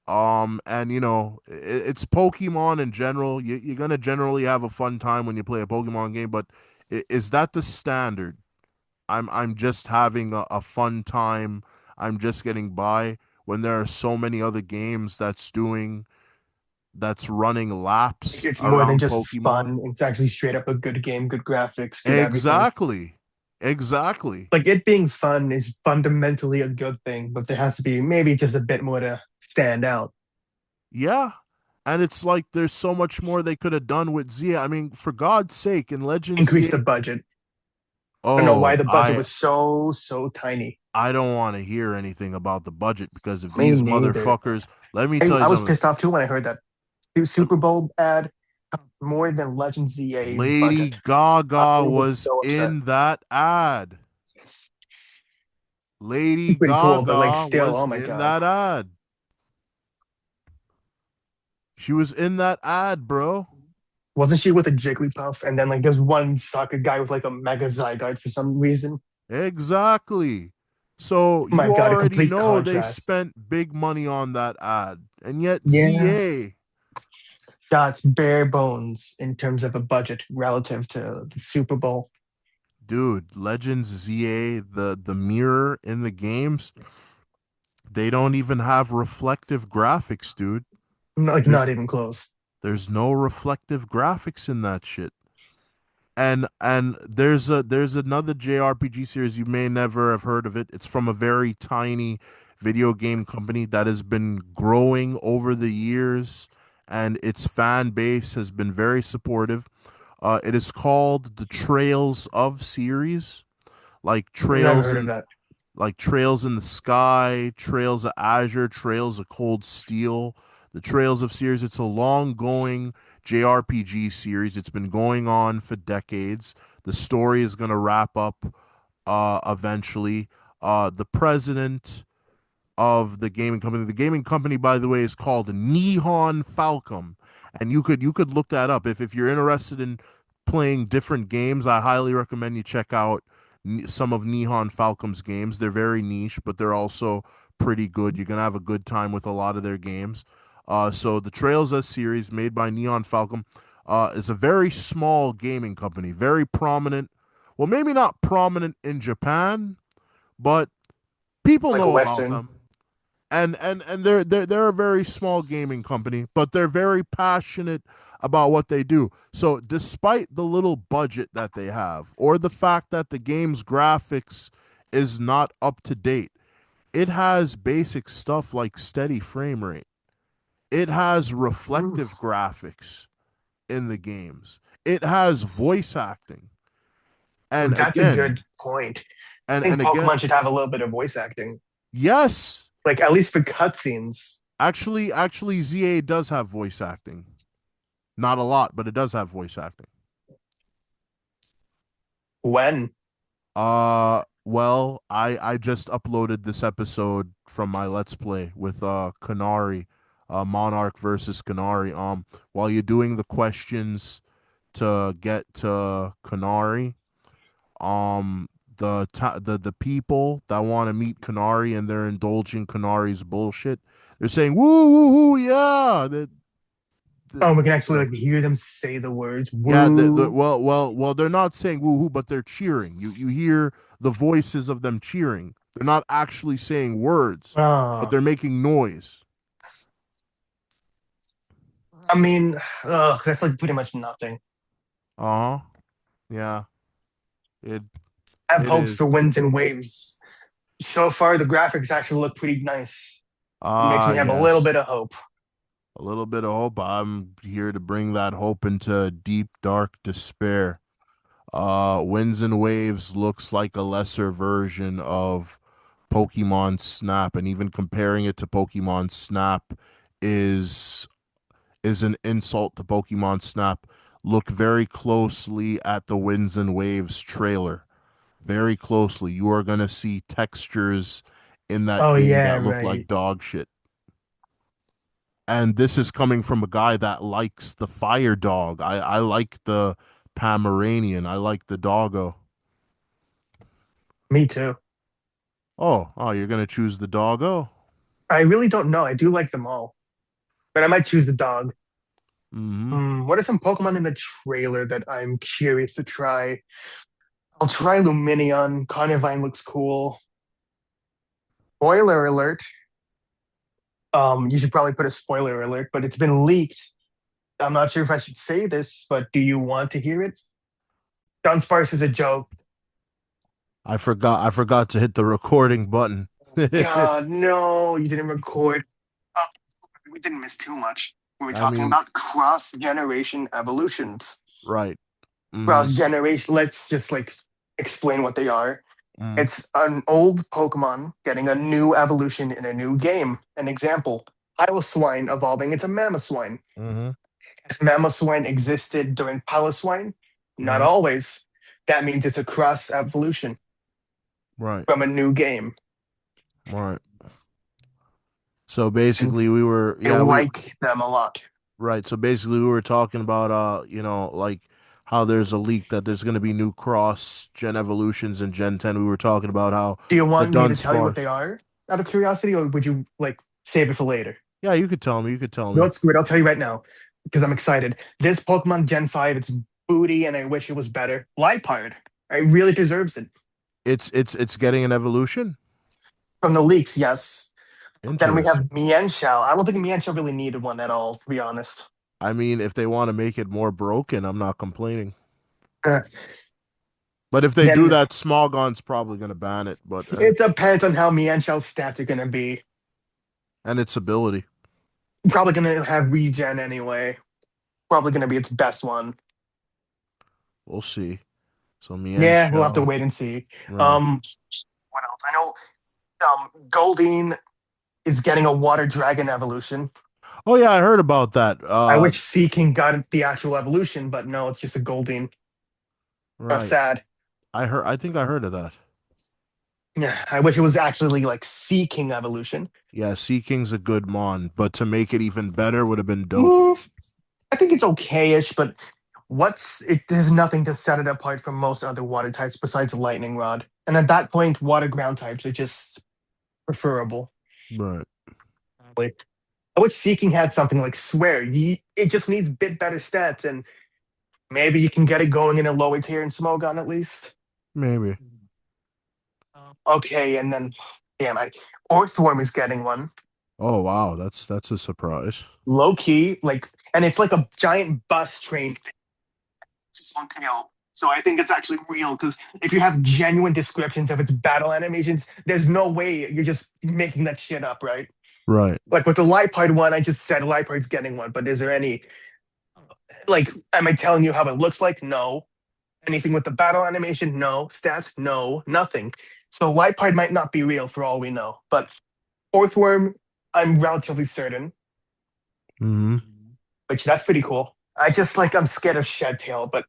And it's Pokemon in general. You're gonna generally have a fun time when you play a Pokemon game, but is that the standard? I'm just having a fun time. I'm just getting by when there are so many other games that's running laps It's more than around just Pokemon. fun. It's actually straight up a good game, good graphics, good everything. Exactly. Exactly. Like it being fun is fundamentally a good thing, but there has to be maybe just a bit more to stand out. Yeah. And it's like there's so much more they could have done with Zia. I mean, for God's sake, in Legends Increase the ZA, budget. I don't know why oh, the budget was so tiny. I don't want to hear anything about the budget because if Me these neither. motherfuckers, let me I, tell you I was something. pissed off too when I heard that Lem- Super Bowl ad more than Legend ZA's Lady budget. I Gaga was was so upset. in that ad. Lady It's pretty cool, but like Gaga still, was oh my in god. that ad. She was in that ad, bro. Wasn't she with a Jigglypuff? And then like there's one soccer guy with like a Mega Zygarde for some reason. Exactly. So Oh my you god, a already complete know they contrast. spent big money on that ad. And yet Yeah. ZA, That's bare bones in terms of a budget relative to the Super Bowl. dude, Legends ZA, the mirror in the games, they don't even have reflective graphics, dude. Like There's not even close. There's no reflective graphics in that shit. And there's another JRPG series you may never have heard of it. It's from a very tiny video game company that has been growing over the years, and its fan base has been very supportive. It is called the Trails of series, like Never Trails heard of in that. like Trails in the Sky, Trails of Azure, Trails of Cold Steel, the Trails of series. It's a long going JRPG series. It's been going on for decades. The story is going to wrap up eventually. The president of the gaming company. The gaming company, by the way, is called Nihon Falcom, and you could look that up if you're interested in playing different games. I highly recommend you check out some of Nihon Falcom's games. They're very niche, but they're also pretty good. You're gonna have a good time with a lot of their games. So the Trails S series, made by Neon Falcom, is a very small gaming company, very prominent. Well, maybe not prominent in Japan, but people Like a know about Western. them, and they're a very small gaming company, but they're very passionate about what they do. So despite the little budget that they have, or the fact that the game's graphics is not up to date, it has basic stuff like steady frame rate. It has Ooh, reflective graphics in the games. It has voice acting. And that's a again, good point. and I think and again, Pokemon should have a little bit of voice acting, yes, like at least for cutscenes. actually ZA does have voice acting. Not a lot, but it does have voice acting. When? Well, I just uploaded this episode from my Let's Play with Kanari, Monarch versus Kanari. While you're doing the questions to get to Kanari, the people that want to meet Kanari and they're indulging Kanari's bullshit. They're saying woo woo woo yeah. Oh, we can actually The like hear them say the words Yeah, "woo." well, they're not saying woohoo, but they're cheering. You hear the voices of them cheering. They're not actually saying words, but Oh, they're making noise. I mean, that's like pretty much nothing. Uh-huh. Yeah, it I have it hopes is. for Winds and Waves. So far, the graphics actually look pretty nice. Makes Ah, me have a little yes. bit of hope. A little bit of hope. I'm here to bring that hope into deep, dark despair. Winds and Waves looks like a lesser version of Pokemon Snap, and even comparing it to Pokemon Snap is is an insult to Pokemon Snap. Look very closely at the Winds and Waves trailer. Very closely. You are going to see textures in that Oh game yeah, that look like right. dog shit. And this is coming from a guy that likes the fire dog. I like the Pomeranian. I like the doggo. Me too. Oh, you're going to choose the doggo? I really don't know. I do like them all, but I might choose the dog. Mm-hmm. What are some Pokemon in the trailer that I'm curious to try? I'll try Lumineon. Carnivine looks cool. Spoiler alert. You should probably put a spoiler alert, but it's been leaked. I'm not sure if I should say this, but do you want to hear it? John Sparks is a joke. I forgot to hit the recording button. God, no, you didn't record. Oh, we didn't miss too much. We were I talking mean, about cross-generation evolutions. right. Mm-hmm. Cross-generation, let's just like explain what they are. Mm-hmm. It's an old Pokemon getting a new evolution in a new game. An example, Piloswine evolving into Mamoswine. Mm-hmm. Has Mamoswine existed during Piloswine? Not Mm-hmm. always. That means it's a cross evolution Right. from a new game. Right. So And basically we were I yeah, we like them a lot. right. So basically we were talking about like how there's a leak that there's gonna be new cross gen evolutions in Gen 10. We were talking about how Do you the want me to tell you what Dunsparce. they are out of curiosity, or would you like save it for later? Yeah, you could tell me. You could tell No, me. it's good. I'll tell you right now because I'm excited. This Pokemon Gen 5, it's booty and I wish it was better. Liepard, it really deserves it. It's getting an evolution. From the leaks, yes. Then we have Interesting. Mienshao. I don't think Mienshao really needed one at all, to be honest. I mean, if they want to make it more broken, I'm not complaining. Uh, But if they do then that, Smogon's probably going to ban it. But it depends on how Mian Xiao's stats are gonna be. and its ability, Probably gonna have regen anyway. Probably gonna be its best one. we'll see. So Mian Yeah, we'll have to Shao, wait and see. right? Um, what else? I know Goldeen is getting a water dragon evolution. Oh yeah, I heard about that. I wish Sea King got the actual evolution, but no, it's just a Goldeen. Right. Sad. I heard. I think I heard of that. Yeah, I wish it was actually like Sea King evolution. Yeah, Sea King's a good mon, but to make it even better would have been dope. Mm, I think it's okay-ish, but there's nothing to set it apart from most other water types besides Lightning Rod. And at that point, water ground types are just preferable. Right. Like, I wish Seeking had something like Swear. It just needs bit better stats, and maybe you can get it going in a lower tier in Smogon at least. Maybe. Okay, and then, damn, Orthworm is getting one. Oh wow, that's a surprise. Low key, like, and it's like a giant bus train thing. So I think it's actually real because if you have genuine descriptions of its battle animations, there's no way you're just making that shit up, right? Right. Like with the Lipard one, I just said Lipard's getting one, but is there any like am I telling you how it looks like? No. Anything with the battle animation? No. Stats? No. Nothing. So Lipard might not be real for all we know. But Orthworm, I'm relatively certain, Hmm. which that's pretty cool. I'm scared of Shedtail, but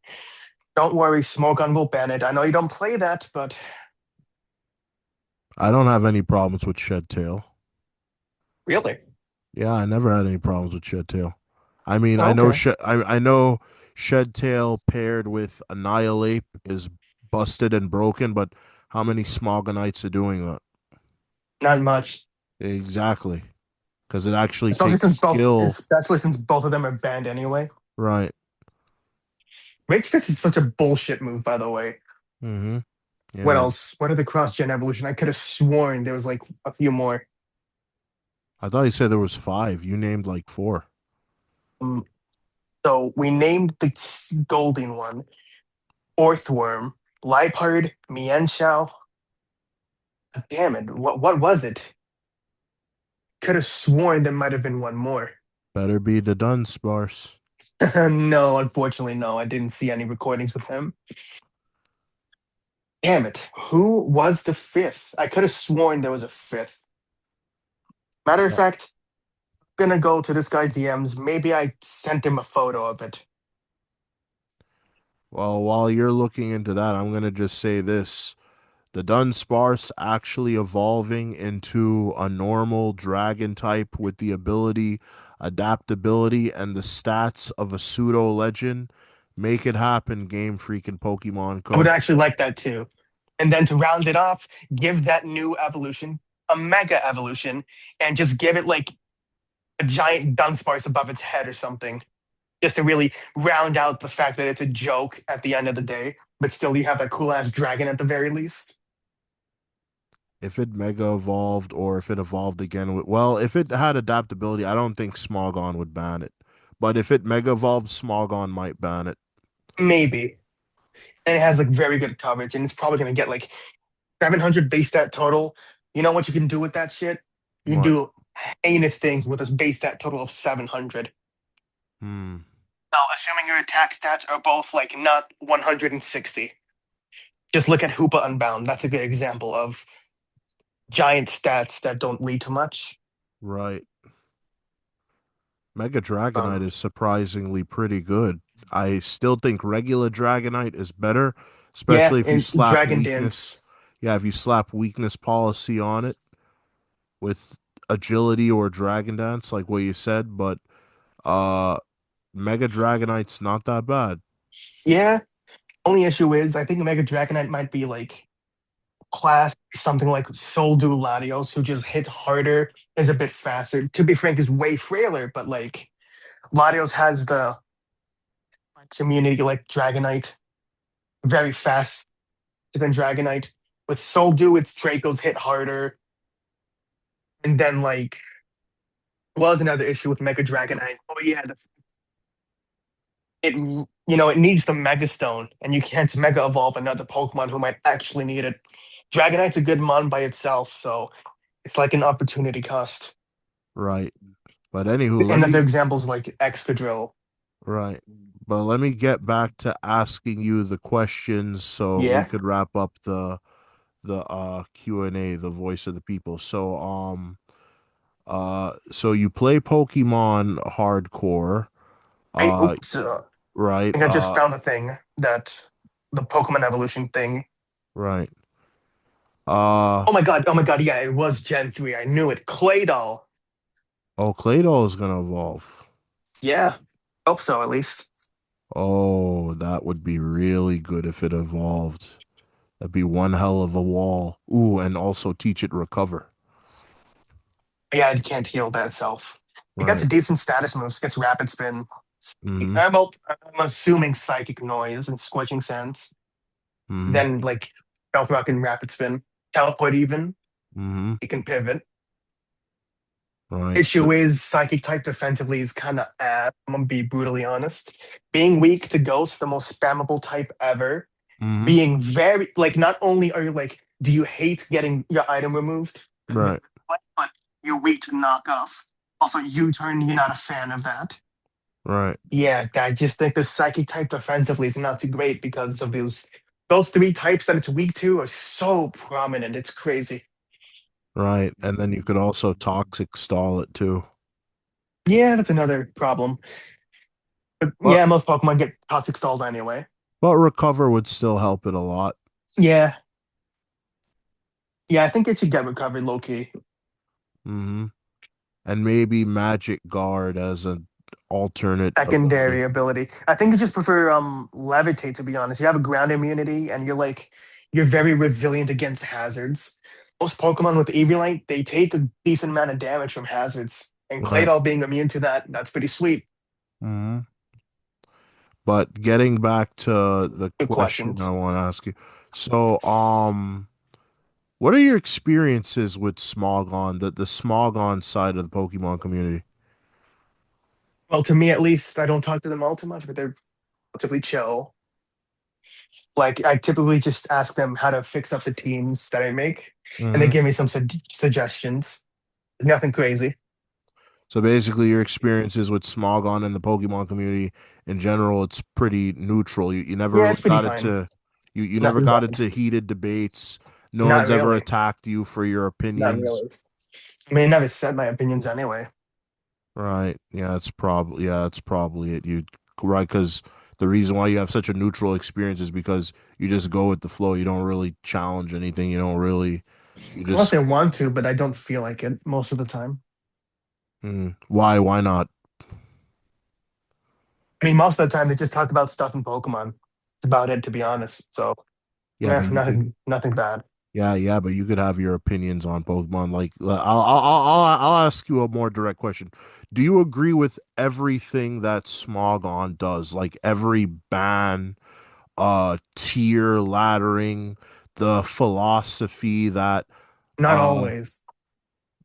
don't worry, Smogon will ban it. I know you don't play that, but I don't have any problems with Shed Tail. really? Yeah, I never had any problems with Shed Tail. I mean, Okay. I know Shed Tail paired with Annihilate is busted and broken, but how many Smogonites are doing that? Not much. Exactly, because it actually Especially takes since skill. both of them are banned anyway. Right. Rage Fist is such a bullshit move, by the way. Mm-hmm. What Yeah. else? What are the cross gen evolution? I could have sworn there was like a few more. I thought you said there was five. You named like four. Um, so we named the golden one Orthworm, Liepard, Mienshao. Damn it! What was it? Could have sworn there might have been one more. Better be the Dunsparce. No, unfortunately, no. I didn't see any recordings with him. Damn it! Who was the fifth? I could have sworn there was a fifth. Matter of Uh, fact, gonna go to this guy's DMs. Maybe I sent him a photo of it. Well, while you're looking into that, I'm gonna just say this. The Dunsparce actually evolving into a normal dragon type with the ability, adaptability, and the stats of a pseudo legend. Make it happen, Game Freak and Pokemon I would Co. actually like that too. And then to round it off, give that new evolution a mega evolution and just give it like a giant Dunsparce above its head or something, just to really round out the fact that it's a joke at the end of the day. But still, you have that cool ass dragon at the very least. If it mega evolved or if it evolved again well, if it had adaptability, I don't think Smogon would ban it. But if it mega evolved, Smogon might ban it. Maybe. And it has like very good coverage, and it's probably going to get like 700 base stat total. You know what you can do with that shit? You can What? do heinous things with a base stat total of 700. Hmm. Now, assuming your attack stats are both like not 160. Just look at Hoopa Unbound. That's a good example of giant stats that don't lead to much. Right. Mega Dragonite Um, is surprisingly pretty good. I still think regular Dragonite is better, yeah, especially if you and slap Dragon weakness. Dance. Yeah, if you slap weakness policy on it with agility or Dragon Dance, like what you said, but uh Mega Dragonite's not that bad. Yeah, only issue is I think Mega Dragonite might be like class something like Soldu Latios, who just hits harder, is a bit faster. To be frank, is way frailer, but like Latios has the immunity like Dragonite, very fast than Dragonite. With Soldu, its Dracos hit harder. And then like was another issue with Mega Dragonite. Oh yeah, it needs the Mega Stone, and you can't Mega Evolve another Pokemon who might actually need it. Dragonite's a good mon by itself, so it's like an opportunity cost. Right. But anywho, let And other me examples like Excadrill. right. But let me get back to asking you the questions so we Yeah. could wrap up the Q&A, the voice of the people. So you play Pokemon hardcore, I uh oops. right? I think I just found the thing that the Pokemon evolution thing. Right. Uh Oh my god! Oh my god! Yeah, it was Gen 3. I knew it. Claydol. oh, Claydol is gonna evolve. Yeah. Hope so, at least. Oh, that would be really good if it evolved. That'd be one hell of a wall. Ooh, and also teach it recover. Yeah, it can't heal by itself. It gets a Right. decent status moves. Gets Rapid Spin. Mm-hmm. I'm assuming Psychic Noise and Scorching Sands. Mm-hmm. Then like Stealth Rock and Rapid Spin. Teleport even. Mm-hmm. It can pivot. Right. So Issue is Psychic type defensively is kind of ass. I'm gonna be brutally honest. Being weak to Ghost, the most spammable type ever. mm-hmm. Being very like, not only are you like, do you hate getting your item removed, Right. but you're weak to knock off. Also, U-turn, you're not a fan of that. Right. Yeah, I just think the Psychic type defensively is not too great because of those three types that it's weak to are so prominent. It's crazy. Right. And then you could also toxic stall it too. Yeah, that's another problem. But But yeah, most Pokemon get toxic stalled anyway. but recover would still help it a lot. Yeah, yeah, I think it should get recovered low key. Mm-hmm. And maybe Magic Guard as an alternate ability. Secondary ability. I think you just prefer levitate, to be honest. You have a ground immunity and you're very resilient against hazards. Most Pokemon with Eviolite, they take a decent amount of damage from hazards. And Right. Claydol being immune to that, that's pretty sweet. Mm-hmm. But getting back to the Good question I questions. want to ask you. So, what are your experiences with Smogon, the Smogon side of the Pokemon community? Well, to me at least, I don't talk to them all too much, but they're relatively chill. Like I typically just ask them how to fix up the teams that I make, and they hmm give me some suggestions. Nothing crazy. So basically, your experiences with Smogon and the Pokemon community in general, it's pretty neutral. You never Yeah, really it's pretty got fine. into you Not never got involved. into heated debates. No Not one's ever really. attacked you for your Not opinions. really. I mean, I never said my opinions anyway. Right. Yeah, that's probably it. You right because the reason why you have such a neutral experience is because you just go with the flow. You don't really challenge anything. You don't really you Unless just I want to, but I don't feel like it most of the time. why not? I mean, most of the time they just talk about stuff in Pokemon. It's about it, to be honest. So, Yeah, but you could nothing bad. yeah, but you could have your opinions on Pokemon. Like I'll ask you a more direct question. Do you agree with everything that Smogon does? Like every ban, tier laddering, the philosophy that Not uh always.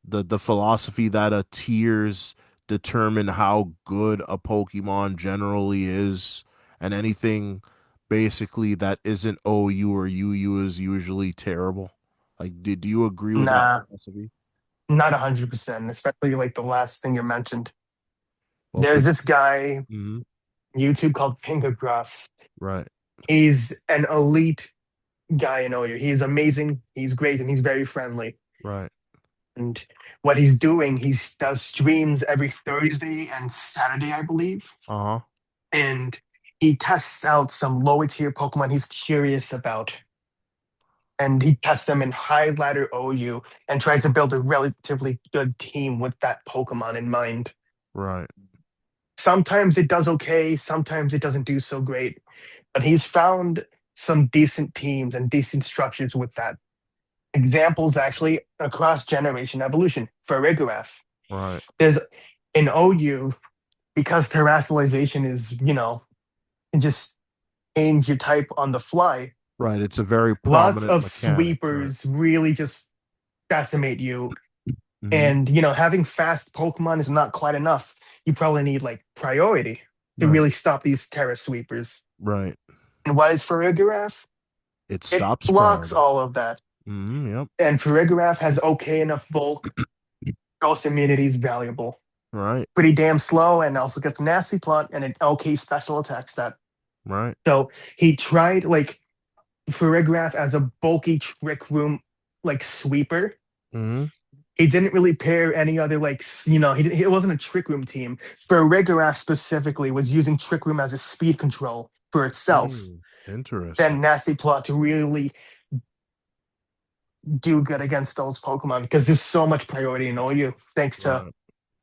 the philosophy that tiers determine how good a Pokemon generally is, and anything basically that isn't OU or UU is usually terrible. Like, do you agree with that Nah, philosophy? not 100%, especially like the last thing you mentioned. Well, There's could this guy on mhm, YouTube called Pinkercross. right, He's an elite guy in OU. He's amazing. He's great, and he's very friendly. right, And what he's doing, does streams every Thursday and Saturday, I believe. uh-huh, And he tests out some lower tier Pokemon he's curious about. And he tests them in high ladder OU and tries to build a relatively good team with that Pokemon in mind. right, Sometimes it does okay, sometimes it doesn't do so great, but he's found some decent teams and decent structures with that. Examples actually across generation evolution. Farigiraf. right, There's in OU, because terrestrialization is, can just change your type on the fly. right. It's a very Lots prominent of mechanic, right? sweepers really just decimate you. hmm And, having fast Pokemon is not quite enough. You probably need like priority. to Right. really stop these Terra sweepers. Right. And what is Farigiraf? It It stops blocks priority. all of that. Yep. And Farigiraf has okay enough bulk. Ghost immunity is valuable. Right. Pretty damn slow and also gets nasty plot and an okay special attack stat. Right. So he tried like Farigiraf as a bulky trick room like sweeper. Mm-hmm. He didn't really pair any other like it wasn't a trick room team. Farigiraf specifically was using trick room as a speed control for itself. Interesting. Then nasty plot to really do good against those Pokemon because there's so much priority in OU thanks to Right.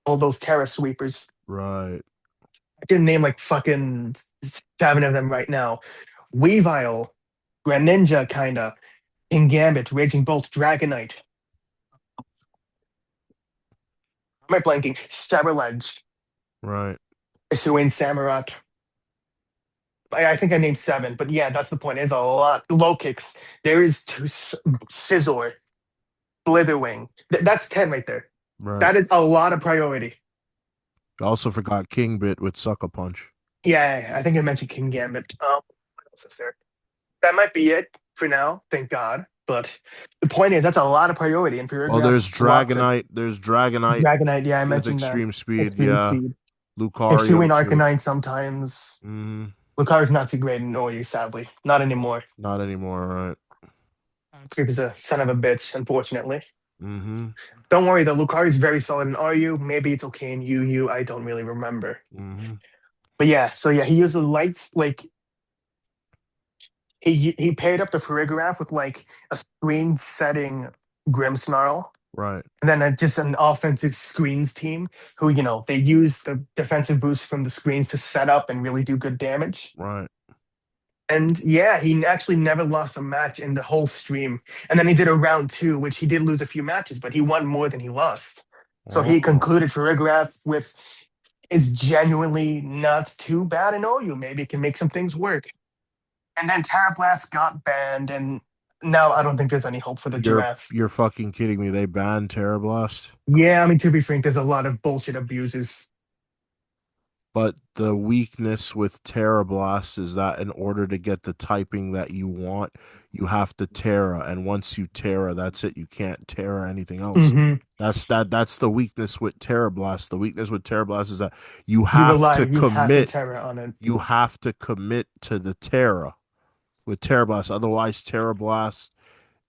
all those Terra sweepers. Right. I can name like fucking seven of them right now. Weavile, Greninja, kinda, Kingambit, Raging Bolt, Dragonite. Am I blanking? Saberledge, Right. Hisuian Samurott. I think I named seven, but yeah, that's the point. It's a lot. Low kicks. There is two Scizor, Slitherwing. That's 10 right there. Right. That is a lot of priority. I also forgot King Bit with Sucker Punch. Yeah, I think I mentioned Kingambit. What else is there? That might be it for now, thank God. But the point is, that's a lot of priority, and Well, Paragraph there's blocks it. Dragonite. There's Dragonite Dragonite, yeah, I with mentioned that. extreme speed. Extreme Yeah. Speed. Hisuian Lucario too. Arcanine sometimes. Mm-hmm. Lucario's not too great in OU, sadly. Not anymore. Not anymore. Right. He was a son of a bitch, unfortunately. Mm-hmm. Don't worry though, Lucario's very solid in RU. Maybe it's okay in UU. I don't really remember. Mm-hmm. But yeah, so yeah, he used the lights like he paired up the Farigiraf with like a screen setting Grimmsnarl. Right. And then just an offensive screens team who, they use the defensive boost from the screens to set up and really do good damage. Right. And yeah, he actually never lost a match in the whole stream. And then he did a round two, which he did lose a few matches, but he won more than he lost. So he Oh. concluded for Rigrath with is genuinely not too bad in OU. Maybe it can make some things work. And then Terrablast got banned, and now I don't think there's any hope for the You're Giraffes. you're fucking kidding me. They banned Terrablast. Yeah, I mean, to be frank, there's a lot of bullshit abusers. But the weakness with Terra Blast is that in order to get the typing that you want, you have to Terra, and once you Terra, that's it. You can't Terra anything else. Mm-hmm. That's the weakness with Terra Blast. The weakness with Terra Blast is that you You have rely, to you have to commit. Terra on it. You have to commit to the Terra with Terra Blast. Otherwise, Terra Blast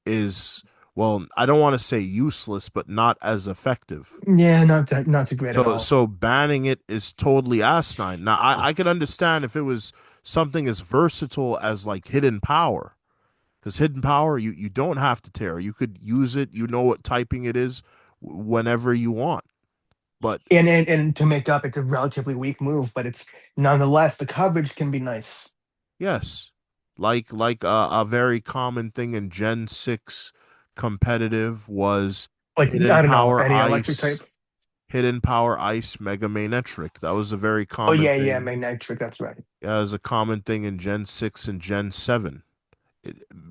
is, well, I don't want to say useless, but not as effective. Yeah, not too great at So all. so banning it is totally asinine. Now I could understand if it was something as versatile as like hidden power. Because hidden power, you don't have to tear. You could use it, you know what typing it is whenever you want. But And to make up, it's a relatively weak move, but it's nonetheless the coverage can be nice. yes, like a very common thing in Gen 6 competitive was Like I hidden don't know power any electric ice, type. hidden power ice mega manetric. That was a very Oh common yeah, thing. magnetic. That's right. Yeah, it was a common thing in Gen 6 and Gen 7.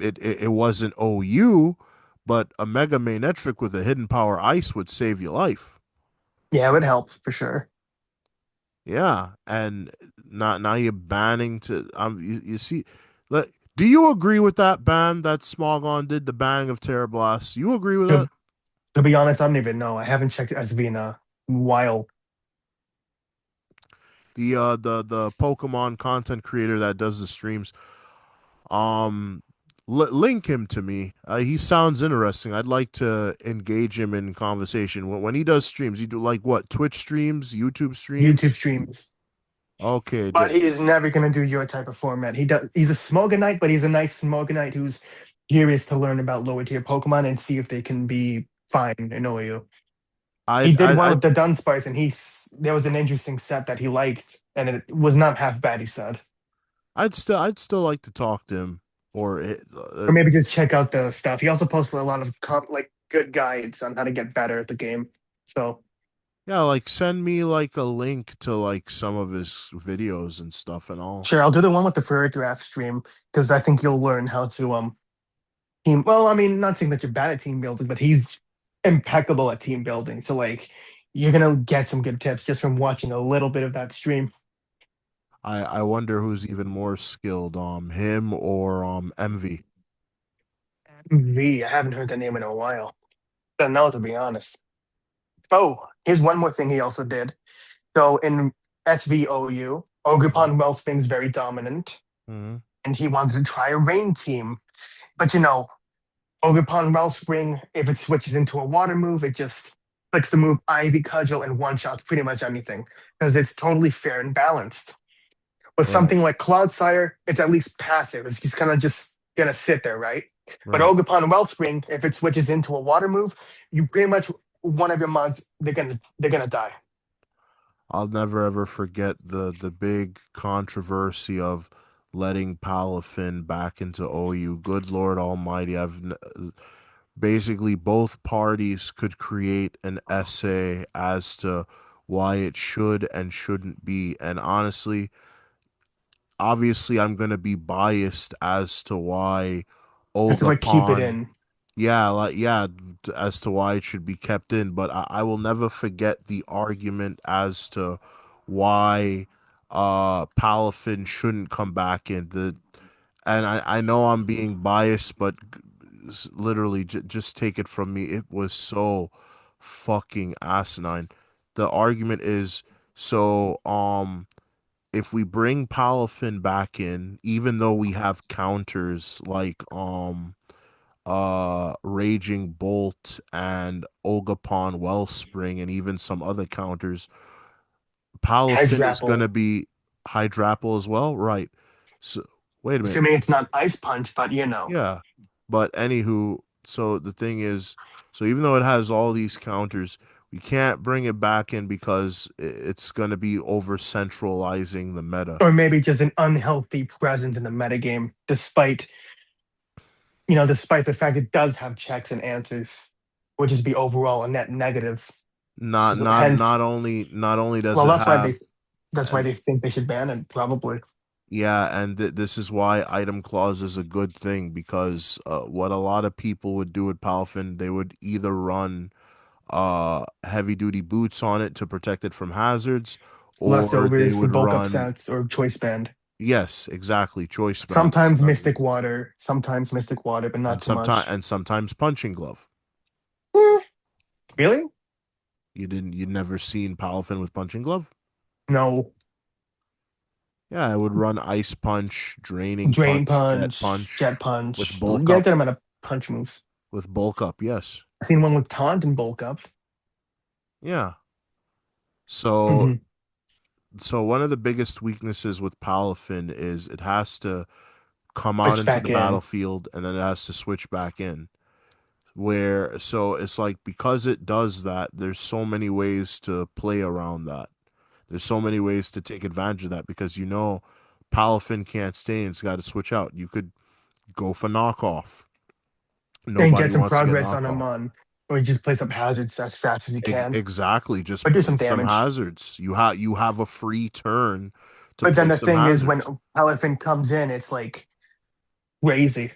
It wasn't OU, but a Mega Manetric with a hidden power ice would save your life. Yeah, it would help for sure. Yeah, and now you're banning to you see, do you agree with that ban that Smogon did, the banning of Terra Blast? You agree with that? To, to be honest, I don't even know. I haven't checked it as being a while. The Pokemon content creator that does the streams, um link him to me. He sounds interesting. I'd like to engage him in conversation. When he does streams, he do like what? Twitch streams, YouTube YouTube streams? streams. Okay. But he is never gonna do your type of format. He's a Smogonite, but he's a nice Smogonite who's curious to learn about lower tier Pokemon and see if they can be fine in OU. He I'd did I'd, well with I'd the Dunsparce, and there was an interesting set that he liked, and it was not half bad. He said, I'd still like to talk to him or or maybe just check out the stuff. He also posted a lot of like good guides on how to get better at the game. So yeah, like send me like a link to like some of his videos and stuff and all. sure, I'll do the one with the Furry Draft stream because I think you'll learn how to team. Well, I mean, not saying that you're bad at team building, but he's impeccable at team building. So like, you're gonna get some good tips just from watching a little bit of that stream. I wonder who's even more skilled, him or Envy. V, I haven't heard that name in a while. Don't know, to be honest. Oh, here's one more thing he also did. So in SVOU, Mhm. Ogerpon Wellspring's very dominant, Mhm. and he wanted to try a rain team. But Ogerpon Wellspring, if it switches into a water move, it just clicks the move Ivy Cudgel and one shots pretty much anything because it's totally fair and balanced. With Right, something like Clodsire, it's at least passive. It's just kind of just gonna sit there, right? But right. Ogerpon Wellspring, if it switches into a water move, you pretty much one of your mods they're gonna die. I'll never ever forget the big controversy of letting Palafin back into OU. Good Lord Almighty, basically both parties could create an essay as to why it should and shouldn't be. And honestly, obviously I'm gonna be biased as to why Just to like keep it Ogapon, in. yeah, like yeah, as to why it should be kept in, but I will never forget the argument as to why Palafin shouldn't come back in. And I know I'm being biased, but literally just take it from me. It was so fucking asinine. The argument is so if we bring Palafin back in, even though we have counters like Raging Bolt and Ogapon Wellspring and even some other counters, Palafin is Hydrapple. gonna be Hydrapple as well, right? So wait a minute. Assuming it's not Ice Punch, but you know. Yeah. But anywho, so the thing is, so even though it has all these counters, we can't bring it back in because it's gonna be over centralizing the meta. Or maybe just an unhealthy presence in the metagame, despite the fact it does have checks and answers, would just be overall a net negative. Not So not hence, not only does well, it that's why have they that's why and they think they should ban it, probably. yeah, and this is why item clause is a good thing because what a lot of people would do with Palafin, they would either run heavy duty boots on it to protect it from hazards, or they Leftovers for would bulk up run, sets or choice band. yes, exactly, choice bands. Sometimes Mystic Water, but not And too much. sometimes punching glove. Eh, really? You never seen Palafin with punching glove? No. Yeah, I would run ice punch, draining Drain punch, jet Punch, punch Jet with Punch. bulk Get a up, good amount of punch moves. yes. I've seen one with Taunt and bulk up. Yeah. So Hmm. so one of the biggest weaknesses with Palafin is it has to come out Switch into the back in. battlefield and then it has to switch back in. Where so it's like because it does that, there's so many ways to play around that. There's so many ways to take advantage of that because Palafin can't stay and it's got to switch out. You could go for knockoff. And Nobody get some wants to get progress on him knockoff. on, or you just place up hazards as fast as you can, Exactly. Just but do some place some damage. hazards. You have a free turn to But then the place some thing is, when hazards. Elephant comes in, it's like crazy.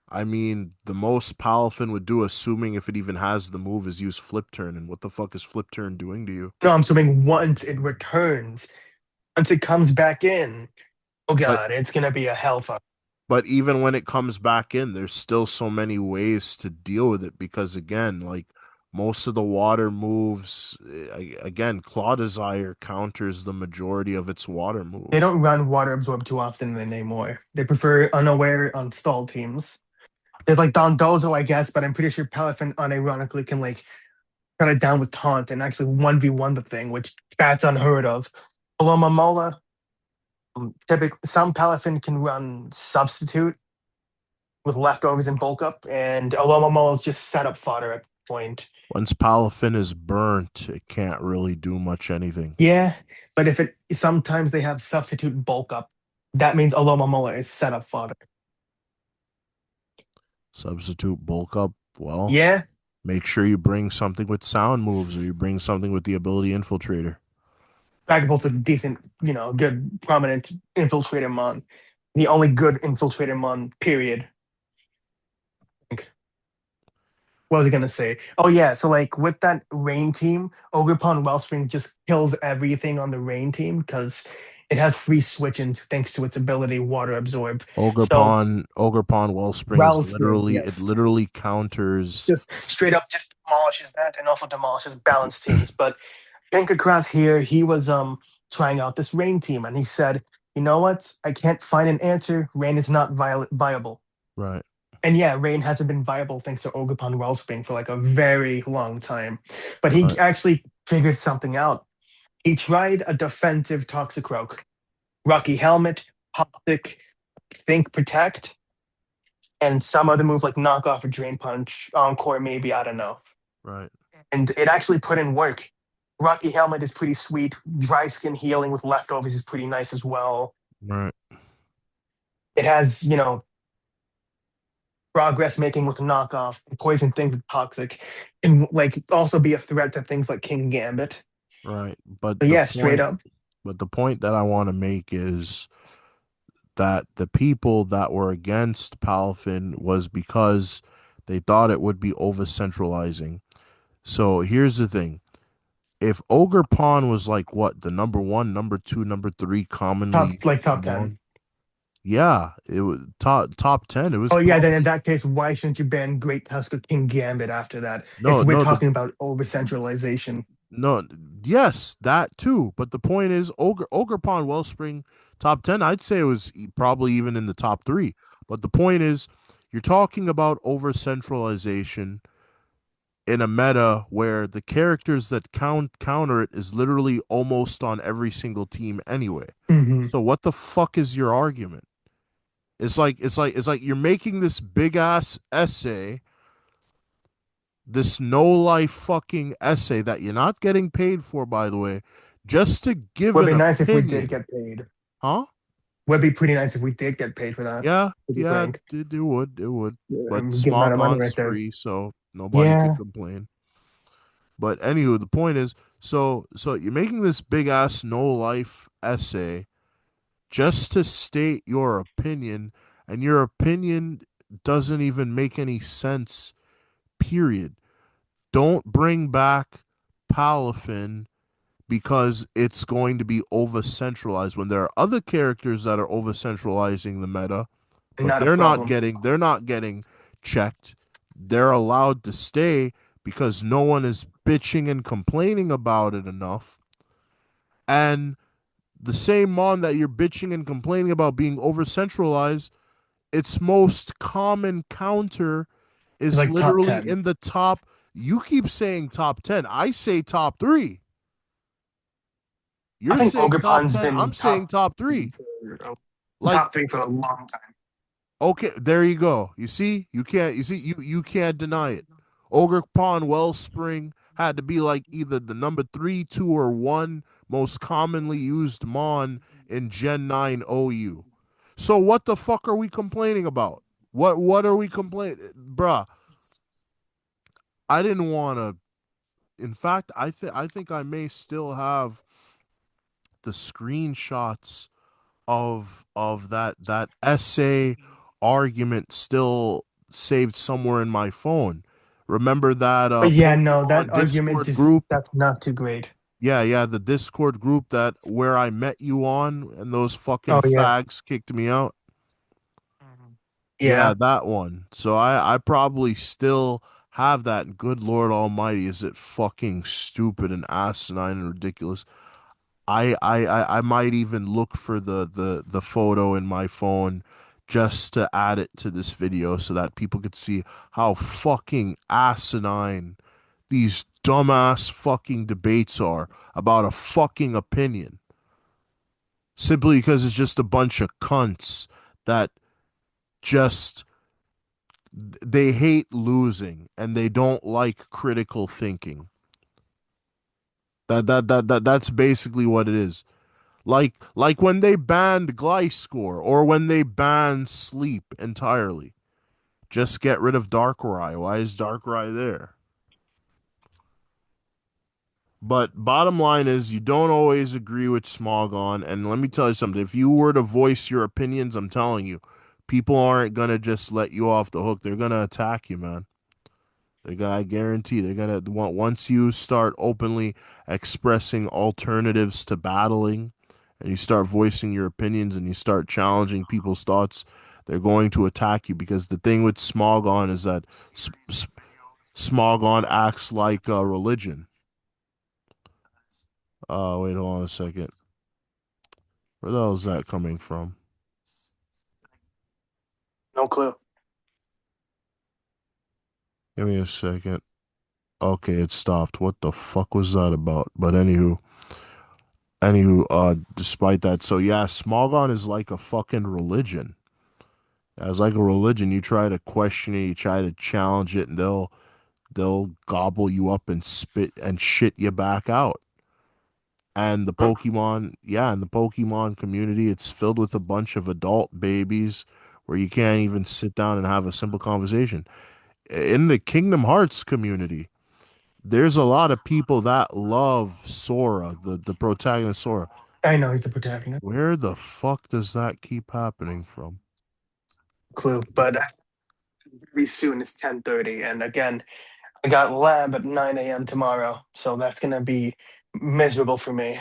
I mean, the most Palafin would do, assuming if it even has the move, is use flip turn. And what the fuck is flip turn doing to you? No, I'm assuming once it returns, once it comes back in, oh But god, it's gonna be a hellfire. But even when it comes back in, there's still so many ways to deal with it because again, like most of the water moves, again, Claw Desire counters the majority of its water They moves. don't run water absorb too often anymore. They prefer unaware on stall teams. There's like Dondozo, I guess, but I'm pretty sure Palafin unironically can like cut it down with taunt and actually 1v1 the thing, which that's unheard of. Paloma Mola, typically some Palafin can run substitute with leftovers and bulk up, and Aloma Mola is just setup fodder at the point. Once Palafin is burnt, it can't really do much anything. Yeah, but if it sometimes they have substitute bulk up, that means Aloma Mola is setup fodder. Substitute bulk up, well, Yeah, make sure you bring something with sound moves or you bring something with the ability infiltrator. Dragapult's a decent, good prominent infiltrator mon. The only good infiltrator mon, period. What was I gonna say? Oh yeah, so like with that rain team, Ogerpon Wellspring just kills everything on the rain team because It has free switching thanks to its ability water absorb. So Ogre Pond Wellspring is Wellspring, literally it yes, literally counters. just straight up just demolishes that and also demolishes balanced teams. But Pinkercross here, he was trying out this rain team, and he said, "You know what? I can't find an answer. Rain is not viable." Right, And yeah, rain hasn't been viable thanks to Ogerpon Wellspring for like a very long time. But he right, actually figured something out. He tried a defensive Toxicroak, Rocky Helmet, Toxic, Think Protect, and some other move like Knock Off or Drain Punch, Encore maybe, I don't know. right, And it actually put in work. Rocky Helmet is pretty sweet. Dry Skin Healing with Leftovers is pretty nice as well. right, It has, progress making with knockoff, poison things with toxic, and like also be a threat to things like King Gambit. right. But yeah, straight up. But the point that I want to make is that the people that were against Palafin was because they thought it would be over centralizing. So here's the thing. If Ogre Pawn was like what, the number one, number two, number three commonly Top 10. Mon, yeah, it was top 10. It was Oh yeah, then probably in that case, why shouldn't you ban Great Tusker King Gambit after that? If no, we're no, the talking about over centralization. no, yes, that too. But the point is, Ogre Pawn Wellspring top 10. I'd say it was probably even in the top three. But the point is, you're talking about over centralization in a meta where the characters that counter it is literally almost on every single team anyway. Hmm. So what the fuck is your argument? It's like you're making this big ass essay, this no life fucking essay that you're not getting paid for, by the way, just to give Would an be nice if we did opinion. get paid. Huh? Would be pretty nice if we did get paid for that. Yeah, To be yeah, frank, it would. But good amount of money Smogon's right there. free, so nobody could Yeah, complain. But anywho, the point is, so you're making this big ass no life essay just to state your opinion, and your opinion doesn't even make any sense, period. Don't bring back Palafin because it's going to be over centralized when there are other characters that are over centralizing the meta, but not a problem. they're not getting checked. They're allowed to stay because no one is bitching and complaining about it enough. And the same mon that you're bitching and complaining about being over centralized, its most common counter It's is like top literally 10. in the top. You keep saying top 10. I say top three. I You're think saying top Ogerpon's 10. been I'm saying top three. Like, top three for a long time. okay, there you go. You see, you can't deny it. Ogre Pond Wellspring had to be like either the number three, two, or one most commonly used mon in Gen 9 OU. So what the fuck are we complaining about? What are we complaining? Bruh, I didn't want to. In fact, I think I may still have the screenshots of that essay argument still saved somewhere in my phone. Remember that But yeah, no, that Pokemon argument Discord just group? that's not too great. Yeah, yeah, the Discord group that where I met you on and those Oh fucking yeah. fags kicked me out. Yeah, Yeah. that one. So I probably still have that. And good Lord Almighty, is it fucking stupid and asinine and ridiculous? I might even look for the photo in my phone just to add it to this video so that people could see how fucking asinine these dumbass fucking debates are about a fucking opinion. Simply because it's just a bunch of cunts that just they hate losing and they don't like critical thinking. That's basically what it is. Like when they banned Gliscor or when they banned Sleep entirely. Just get rid of Darkrai. Why is Darkrai there? But bottom line is you don't always agree with Smogon. And let me tell you something. If you were to voice your opinions, I'm telling you, people aren't gonna just let you off the hook. They're gonna attack you, man. I guarantee they're gonna want once you start openly expressing alternatives to battling and you start voicing your opinions and you start challenging people's thoughts, they're going to attack you because the thing with Smogon is that Smogon acts like a religion. Wait, hold on a second. Where the hell is that coming from? No clue. Give me a second. Okay, it stopped. What the fuck was that about? But anywho, despite that, so yeah, Smogon is like a fucking religion. As like a religion, you try to question it, you try to challenge it, and they'll gobble you up and spit and shit you back out. And the Hmm. Pokemon, yeah, and the Pokemon community, it's filled with a bunch of adult babies where you can't even sit down and have a simple conversation. In the Kingdom Hearts community, there's a lot of people that love Sora, the protagonist Sora. I know he's the protagonist. Where the fuck does that keep happening from? Clue, but very soon it's 10:30, and again, I got lab at 9 a.m. tomorrow, so that's gonna be miserable for me.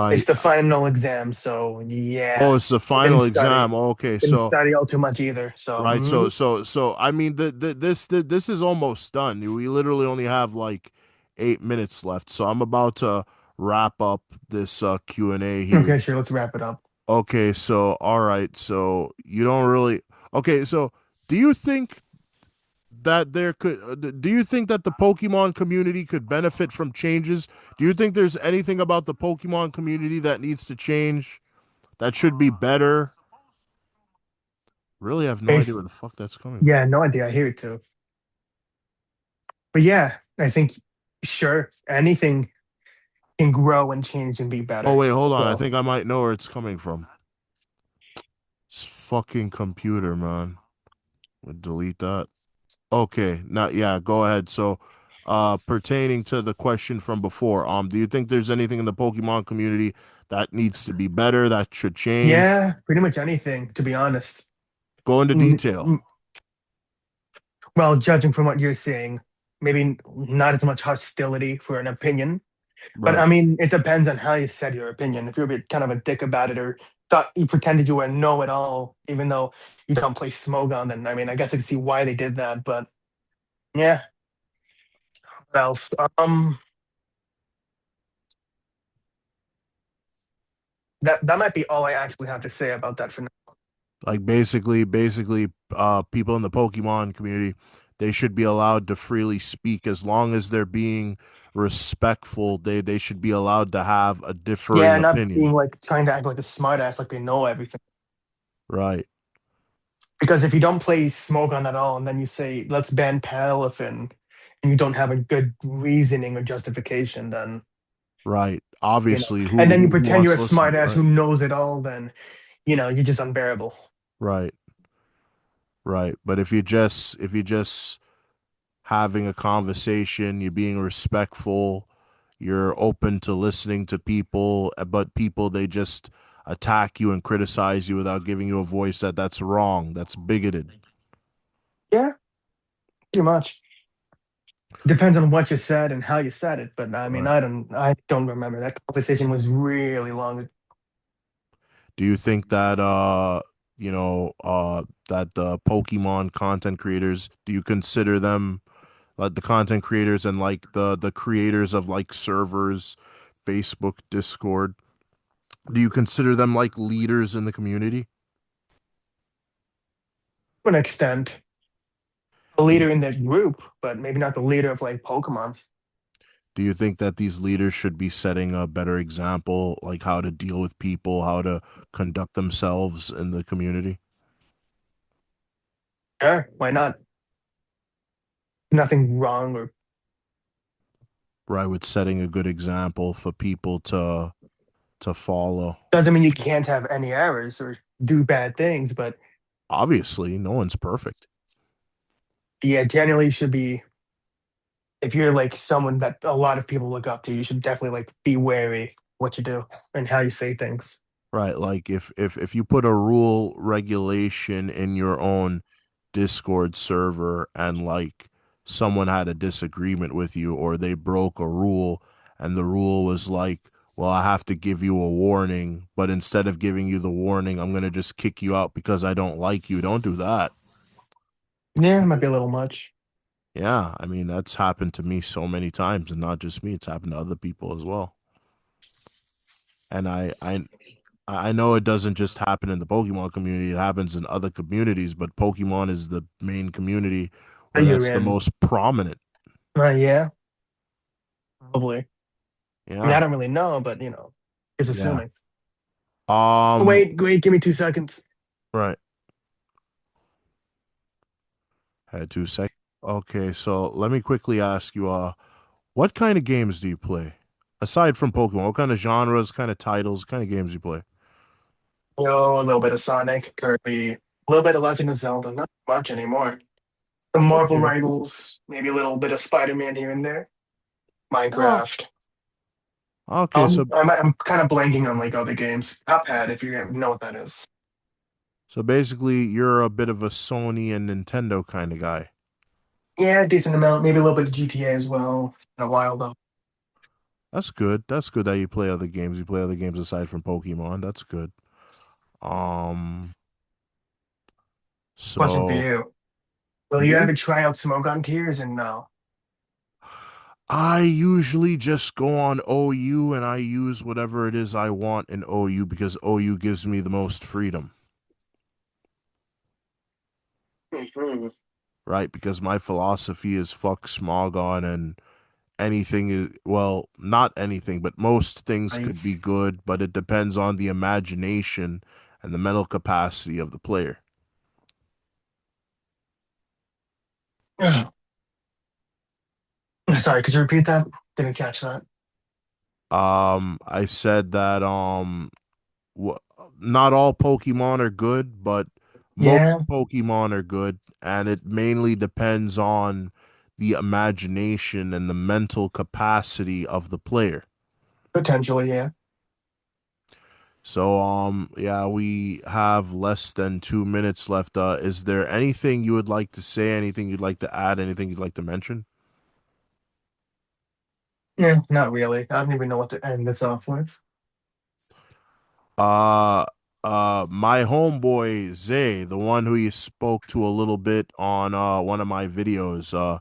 It's Right. the final exam, so yeah, Oh, it's the I final didn't study. exam. Okay, Didn't so study all too much either. So right, so I mean, this is almost done. We literally only have like 8 minutes left, so I'm about to wrap up this Q&A here. okay, sure. Let's wrap it up. Okay, so all right, so you don't really. Okay, so do you think that there could do you think that the Pokemon community could benefit from changes? Do you think there's anything about the Pokemon community that needs to change that should be better? Really have no idea where Base, the fuck that's coming from. yeah, no idea. I hear it too. But yeah, I think sure anything can grow and change and be Oh better. wait, hold on. I So think I might know where it's coming from. It's fucking computer, man. We'll delete that. Okay, now yeah, go ahead. So, pertaining to the question from before, do you think there's anything in the Pokemon community that needs to be better, that should change? yeah, pretty much anything, to be honest. Go into Mm, detail. mm, Well, judging from what you're saying, maybe not as much hostility for an opinion. But I Right, mean, it depends on how you said your opinion. If you're a bit kind of a dick about it or thought you pretended you were know it all, even though you don't play Smogon, then I mean, I guess I can see why they did that. But yeah, what else? That might be all I actually have to say about that for now. like basically, people in the Pokemon community, they should be allowed to freely speak as long as they're being respectful. They should be allowed to have a Yeah, differing not being opinion. like trying to act like a smartass, like they know everything. Right. Because if you don't play Smogon at all, and then you say let's ban Palafin, and you don't have a good reasoning or justification, then Right. you know, Obviously, and then you who pretend wants you're a to listen to it? smartass Right. who knows it all, then you're just unbearable. Right. Right. But if you just having a conversation, you're being respectful, you're open to listening to people, but people they just attack you and criticize you without giving you a voice, that's wrong. That's bigoted. Yeah, pretty much. Depends on what you said and how you said it, but I mean, Right. I don't remember. That conversation was really long. Do you think that you know that the Pokemon content creators, do you consider them like the content creators and like the creators of like servers, Facebook, Discord, do you consider them like leaders in the community? To an extent, a Do you leader in the group, but maybe not the leader of like Pokemon. do you think that these leaders should be setting a better example, like how to deal with people, how to conduct themselves in the community? Sure, why not? Nothing wrong or Right, with setting a good example for people to follow. doesn't mean you can't have any errors or do bad things, but Obviously, no one's perfect. yeah, generally you should be if you're like someone that a lot of people look up to, you should definitely like be wary what you do and how you say things. Right, like if you put a rule regulation in your own Discord server and like someone had a disagreement with you or they broke a rule and the rule was like well, I have to give you a warning, but instead of giving you the warning, I'm gonna just kick you out because I don't like you. Don't do that. Yeah, it might be a little much. Yeah, I mean that's happened to me so many times, and not just me. It's happened to other people as well. And I know it doesn't just happen in the Pokemon community, it happens in other communities, but Pokemon is the main community Are where you that's the in? most prominent. Yeah, probably. I mean, I Yeah. don't really know, but is Yeah. assuming. Um, Wait, give me 2 seconds. right. Had 2 seconds. Okay, so let me quickly ask you, what kind of games do you play? Aside from Pokemon, what kind of genres, kind of titles, kind of games you play? A little bit of Sonic, Kirby, a little bit of Legend of Zelda, not much anymore. The Marvel Okay. Rivals, maybe a little bit of Spider-Man here and there. Oh, Minecraft. okay, so I'm kind of blanking on like other games. Cuphead, if you know what that is. so basically you're a bit of a Sony and Nintendo kind of guy. Yeah, decent amount. Maybe a little bit of GTA as well. It's been a while though. That's good. That's good that you play other games. You play other games aside from Pokemon. That's good. Um, Question for so you: will you me? ever try out Smoke on Tears? And no. I usually just go on OU and I use whatever it is I want in OU because OU gives me the most freedom, Mhm. right? Because my philosophy is fuck Smogon and anything is, well, not anything, but most things Like, could be good, but it depends on the imagination and the mental capacity of the player. sorry, could you repeat that? Didn't catch that. I said that wh- not all Pokemon are good, but most Yeah, Pokemon are good, and it mainly depends on the imagination and the mental capacity of the player. potentially, yeah. So, yeah, we have less than 2 minutes left. Is there anything you would like to say? Anything you'd like to add? Anything you'd like to mention? Yeah, not really. I don't even know what to end this off with. Uh, my homeboy Zay, the one who you spoke to a little bit on one of my videos,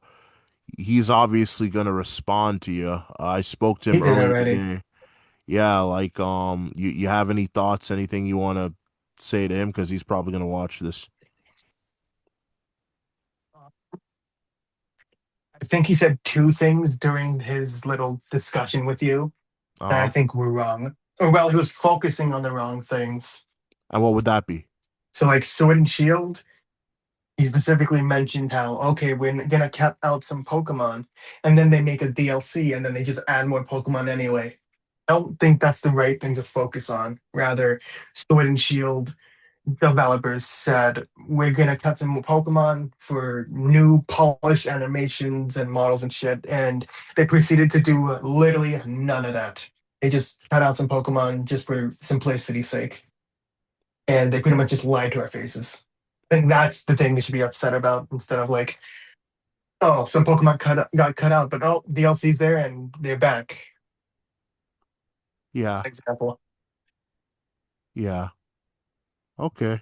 he's obviously gonna respond to you. I spoke to He him did earlier already. today. Yeah, like you have any thoughts, anything you want to say to him because he's probably gonna watch this. I think he said two things during his little discussion with you that I Uh-huh. think were wrong. Or well, he was focusing on the wrong things. And what would that be? So like Sword and Shield, he specifically mentioned how okay, we're gonna cut out some Pokemon, and then they make a DLC, and then they just add more Pokemon anyway. I don't think that's the right thing to focus on. Rather, Sword and Shield developers said we're gonna cut some more Pokemon for new polished animations and models and shit, and they proceeded to do literally none of that. They just cut out some Pokemon just for simplicity's sake, and they pretty much just lied to our faces. I think that's the thing they should be upset about instead of like, oh, some Pokemon got cut out, but oh, DLC's there and they're back. That's Yeah, an example. yeah. Okay.